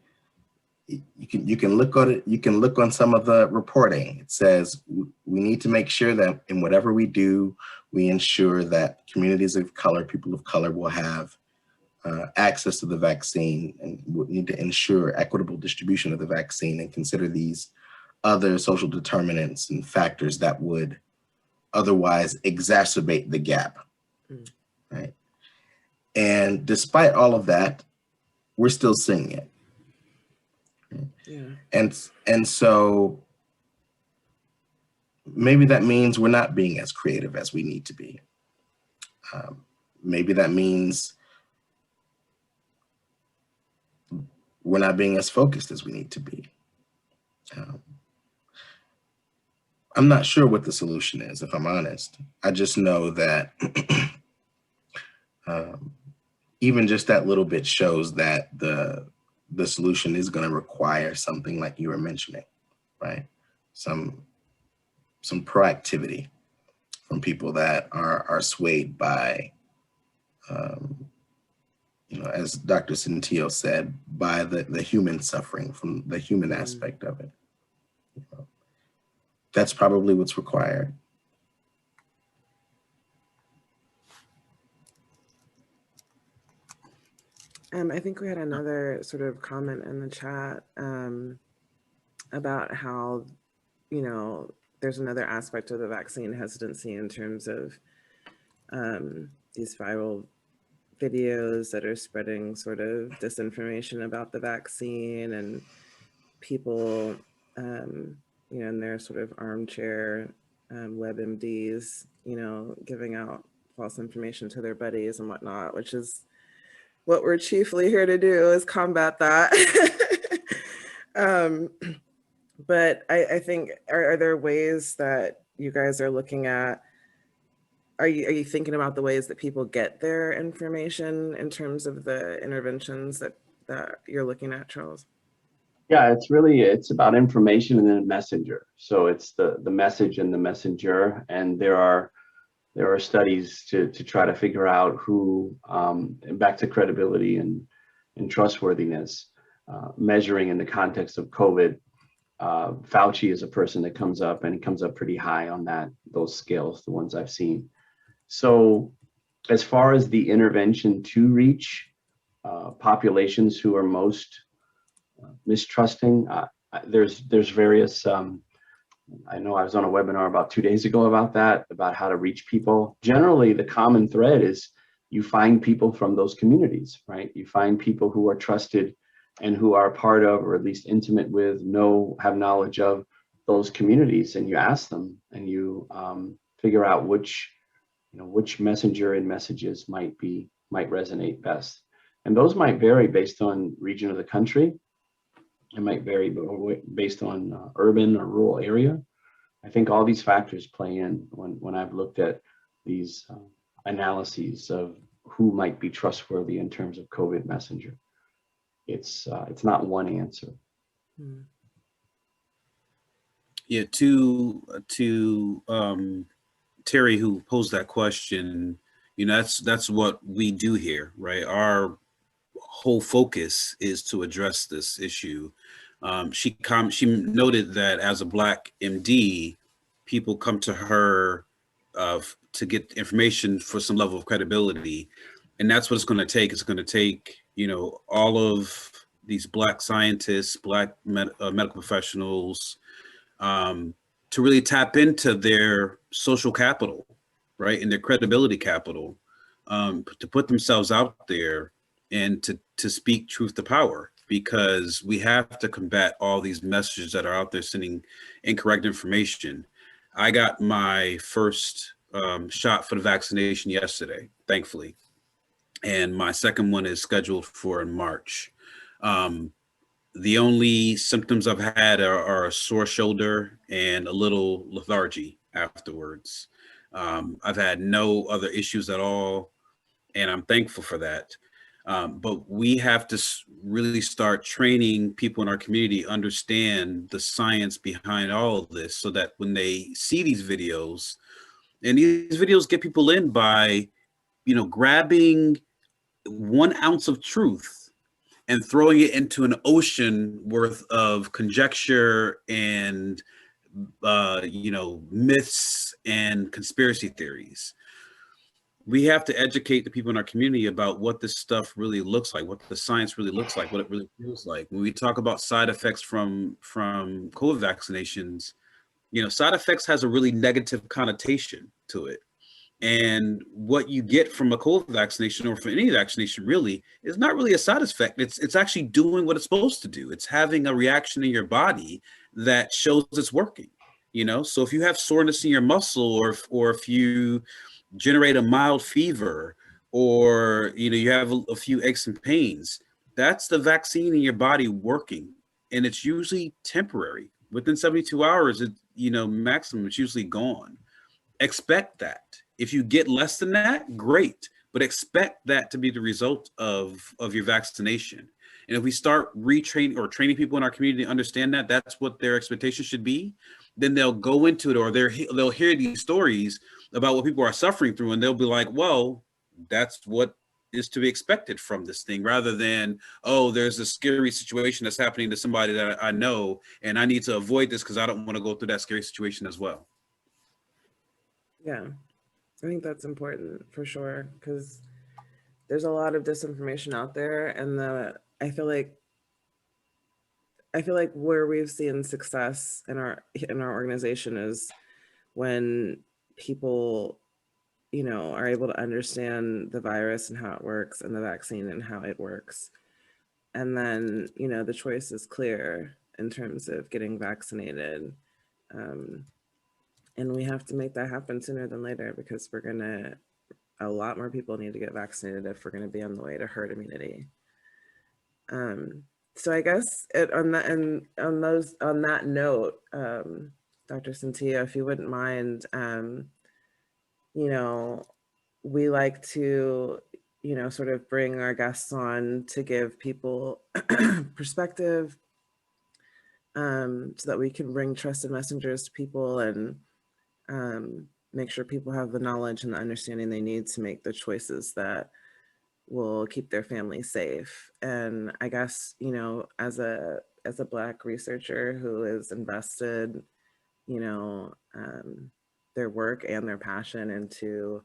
Speaker 3: you can look on it. You can look on some of the reporting. It says we need to make sure that in whatever we do, we ensure that communities of color, people of color, will have access to the vaccine, and we need to ensure equitable distribution of the vaccine and consider these other social determinants and factors that would otherwise exacerbate the gap, right? And despite all of that, we're still seeing it. Yeah. And so maybe that means we're not being as creative as we need to be. Maybe that means we're not being as focused as we need to be. I'm not sure what the solution is, if I'm honest. I just know that even just that little bit shows that the solution is going to require something like you were mentioning, right? Some proactivity from people that are swayed by, as Dr. Senteio said, by the human suffering, from the human aspect of it. That's probably what's required.
Speaker 1: I think we had another sort of comment in the chat about how, there's another aspect of the vaccine hesitancy in terms of these viral videos that are spreading sort of disinformation about the vaccine, and people, in their sort of armchair WebMDs, giving out false information to their buddies and whatnot, which is what we're chiefly here to do, is combat that. But I think, are there ways that you guys are looking at? Are you thinking about the ways that people get their information in terms of the interventions that you're looking at, Charles?
Speaker 4: Yeah, it's about information and then a messenger. So it's the message and the messenger, and there are studies to try to figure out who, back to credibility and trustworthiness, measuring in the context of COVID. Fauci is a person that comes up, and he comes up pretty high on those scales, the ones I've seen. So as far as the intervention to reach populations who are most mistrusting, there's various, I know I was on a webinar about 2 days ago about that, about how to reach people. Generally, the common thread is you find people from those communities, right? You find people who are trusted and who are part of, or at least intimate with, have knowledge of those communities, and you ask them, and you figure out which messenger and messages might resonate best. And those might vary based on region of the country. It might vary based on urban or rural area. I think all these factors play in when I've looked at these analyses of who might be trustworthy in terms of COVID messenger. It's not one answer.
Speaker 2: Yeah, to Terry, who posed that question, that's what we do here, right? Our whole focus is to address this issue. She noted that as a Black MD, people come to her to get information for some level of credibility, and that's what it's going to take. It's going to take, all of these Black scientists, Black medical professionals, to really tap into their social capital, right, and their credibility capital, to put themselves out there and to speak truth to power, because we have to combat all these messages that are out there sending incorrect information. I got my first shot for the vaccination yesterday, thankfully, and my second one is scheduled for in March. The only symptoms I've had are a sore shoulder and a little lethargy afterwards. I've had no other issues at all, and I'm thankful for that. But we have to really start training people in our community, understand the science behind all of this, so that when they see these videos, and these videos get people in by, grabbing 1 ounce of truth and throwing it into an ocean worth of conjecture and, myths and conspiracy theories. We have to educate the people in our community about what this stuff really looks like, what the science really looks like, what it really feels like. When we talk about side effects from COVID vaccinations, side effects has a really negative connotation to it. And what you get from a COVID vaccination, or from any vaccination really, is not really a side effect. It's actually doing what it's supposed to do. It's having a reaction in your body that shows it's working. So if you have soreness in your muscle, or if you generate a mild fever, or you have a few aches and pains, that's the vaccine in your body working, and it's usually temporary. Within 72 hours, maximum, it's usually gone. Expect that. If you get less than that, great, but expect that to be the result of your vaccination. And if we start retraining or training people in our community to understand that that's what their expectation should be, then they'll go into it, or they'll hear these stories about what people are suffering through, and they'll be like, well, that's what is to be expected from this thing, rather than, oh, there's a scary situation that's happening to somebody that I know, and I need to avoid this because I don't want to go through that scary situation as well.
Speaker 1: Yeah, I think that's important for sure, because there's a lot of disinformation out there, and I feel like where we've seen success in our organization is when people, you know, are able to understand the virus and how it works, and the vaccine and how it works. And then, you know, the choice is clear in terms of getting vaccinated. And we have to make that happen sooner than later, because a lot more people need to get vaccinated if we're gonna be on the way to herd immunity. So I guess on that note, Dr. Senteio, if you wouldn't mind, you know, we like to, you know, sort of bring our guests on to give people perspective, so that we can bring trusted messengers to people, and make sure people have the knowledge and the understanding they need to make the choices that will keep their family safe. And I guess, you know, as a Black researcher who is invested, you know, their work and their passion into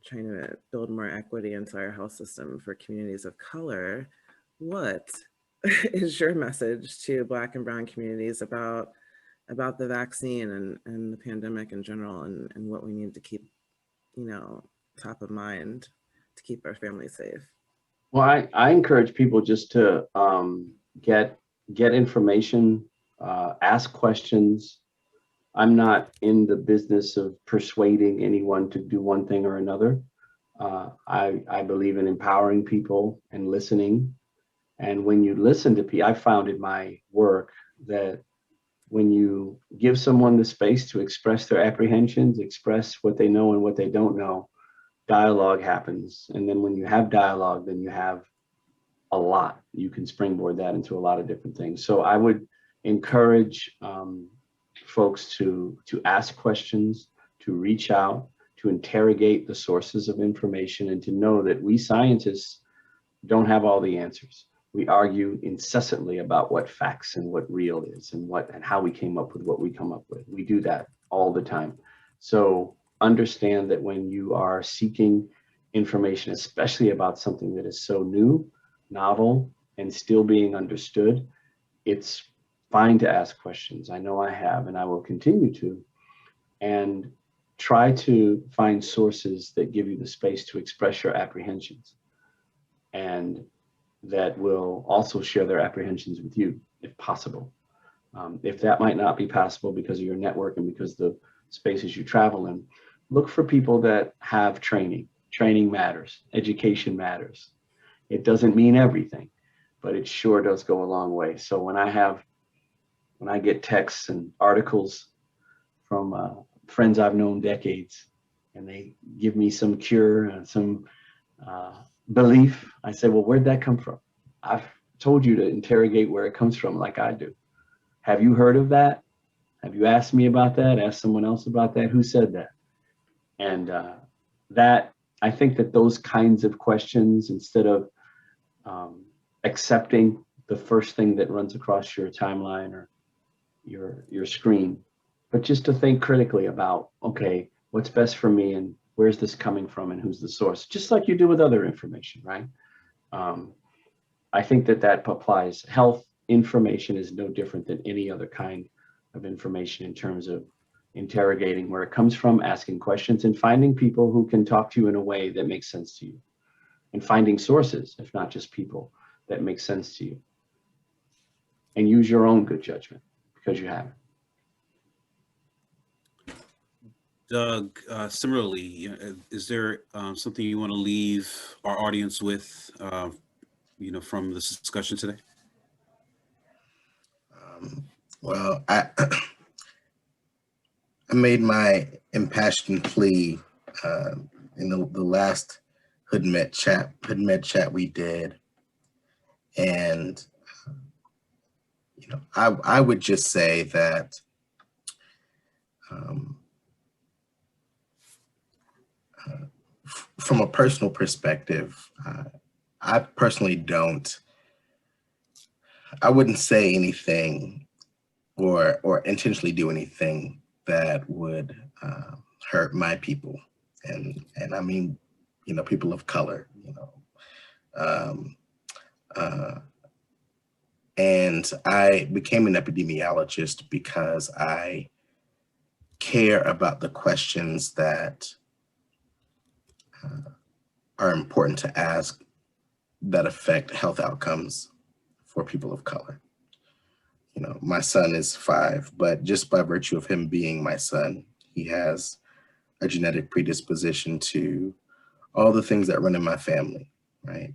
Speaker 1: trying to build more equity into our health system for communities of color, what is your message to Black and Brown communities about the vaccine and the pandemic in general, and what we need to keep, you know, top of mind to keep our families safe?
Speaker 4: Well, I encourage people just to get information, ask questions. I'm not in the business of persuading anyone to do one thing or another. I believe in empowering people and listening. And when you listen to people, I found in my work that when you give someone the space to express their apprehensions, express what they know and what they don't know, dialogue happens. And then when you have dialogue, then you have a lot. You can springboard that into a lot of different things. So I would encourage folks to ask questions, to reach out, to interrogate the sources of information, and to know that we scientists don't have all the answers. We argue incessantly about what facts and what real is, and how we came up with what we come up with. We do that all the time. So understand that when you are seeking information, especially about something that is so new, novel, and still being understood, it's fine to ask questions. I know I have, and I will continue to, and try to find sources that give you the space to express your apprehensions, and that will also share their apprehensions with you, if possible. If that might not be possible because of your network and because the spaces you travel in, look for people that have training. Training matters, education matters. It doesn't mean everything, but it sure does go a long way. So when I get texts and articles from friends I've known decades, and they give me some cure and some belief, I say, well, where'd that come from? I've told you to interrogate where it comes from, like I do. Have you heard of that? Have you asked me about that? Asked someone else about that? Who said that? And that, I think that those kinds of questions, instead of accepting the first thing that runs across your timeline or your screen, but just to think critically about, okay, what's best for me, and where's this coming from, and who's the source, just like you do with other information, right? I think that applies. Health information is no different than any other kind of information in terms of interrogating where it comes from, asking questions, and finding people who can talk to you in a way that makes sense to you, and finding sources, if not just people, that make sense to you, and use your own good judgment, because you have it.
Speaker 2: Doug, similarly, is there something you want to leave our audience with, from this discussion today?
Speaker 3: Well, I made my impassioned plea in the last HoodMed chat we did, and I would just say that from a personal perspective, I personally I wouldn't say anything or intentionally do anything that would hurt my people, and I mean, people of color, and I became an epidemiologist because I care about the questions that are important to ask that affect health outcomes for people of color. My son is 5, but just by virtue of him being my son, he has a genetic predisposition to all the things that run in my family, right?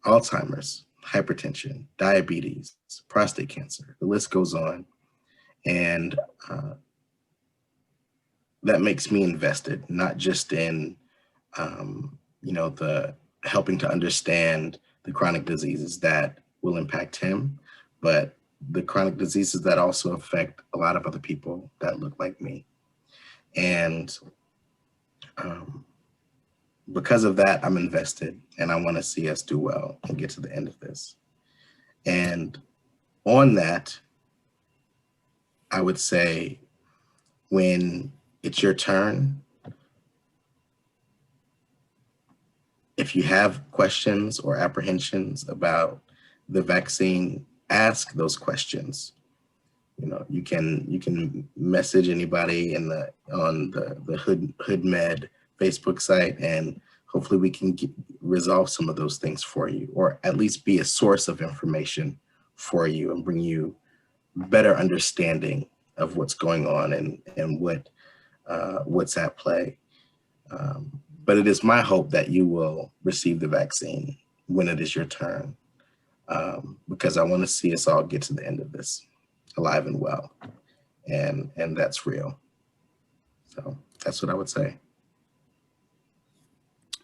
Speaker 3: Alzheimer's, hypertension, diabetes, prostate cancer, the list goes on. And that makes me invested, not just in, the helping to understand the chronic diseases that will impact him, but the chronic diseases that also affect a lot of other people that look like me. And because of that, I'm invested, and I want to see us do well and get to the end of this. And on that, I would say when it's your turn, if you have questions or apprehensions about the vaccine, ask those questions. You can message anybody on the Hood Med Facebook site, and hopefully we can resolve some of those things for you, or at least be a source of information for you and bring you better understanding of what's going on and what's at play. But it is my hope that you will receive the vaccine when it is your turn, because I want to see us all get to the end of this alive and well, and that's real. So that's what I would say.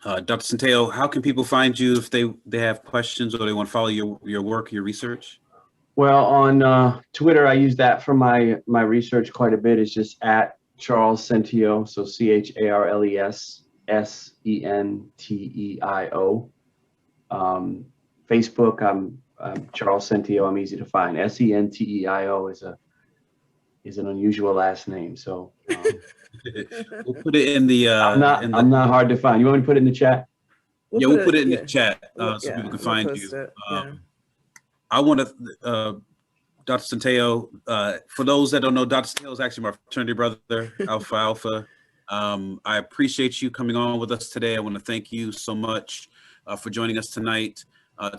Speaker 2: Dr. Senteio, how can people find you if they have questions or they want to follow your work, your research?
Speaker 4: Well, on Twitter, I use that for my research quite a bit. It's just at Charles Senteio, so CharlesSenteio. Facebook, I'm Charles Senteio. I'm easy to find. Senteio is an unusual last name, so
Speaker 2: we'll put it in the.
Speaker 4: I'm not hard to find. You want me to put it in the chat?
Speaker 2: We'll put it in the chat so people can find you. I want to, Dr. Senteio, for those that don't know, Dr. Senteio is actually my fraternity brother, Alpha Alpha. I appreciate you coming on with us today. I want to thank you so much for joining us tonight.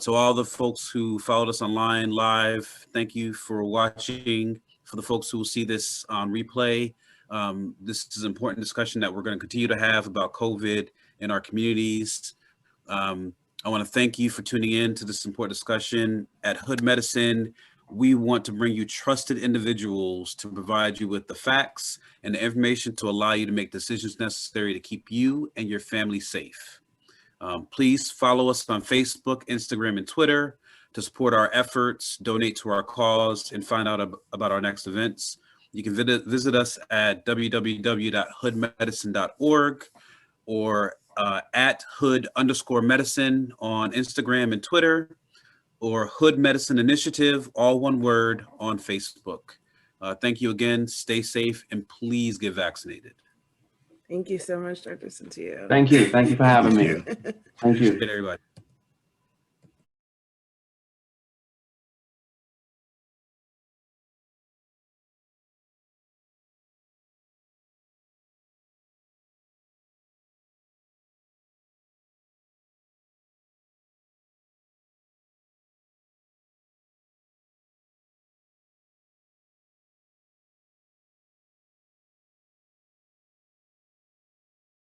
Speaker 2: To all the folks who followed us online live, thank you for watching. For the folks who will see this on replay, this is an important discussion that we're going to continue to have about COVID in our communities. I want to thank you for tuning in to this important discussion. At Hood Medicine, we want to bring you trusted individuals to provide you with the facts and the information to allow you to make decisions necessary to keep you and your family safe. Please follow us on Facebook, Instagram, and Twitter to support our efforts, donate to our cause, and find out about our next events. You can visit us at www.hoodmedicine.org or at Hood_medicine on Instagram and Twitter, or Hood Medicine Initiative, all one word, on Facebook. Thank you again. Stay safe and please get vaccinated.
Speaker 1: Thank you so much, Dr. Senteio.
Speaker 4: Thank you. Thank you for having me. Thank you.
Speaker 2: Appreciate everybody.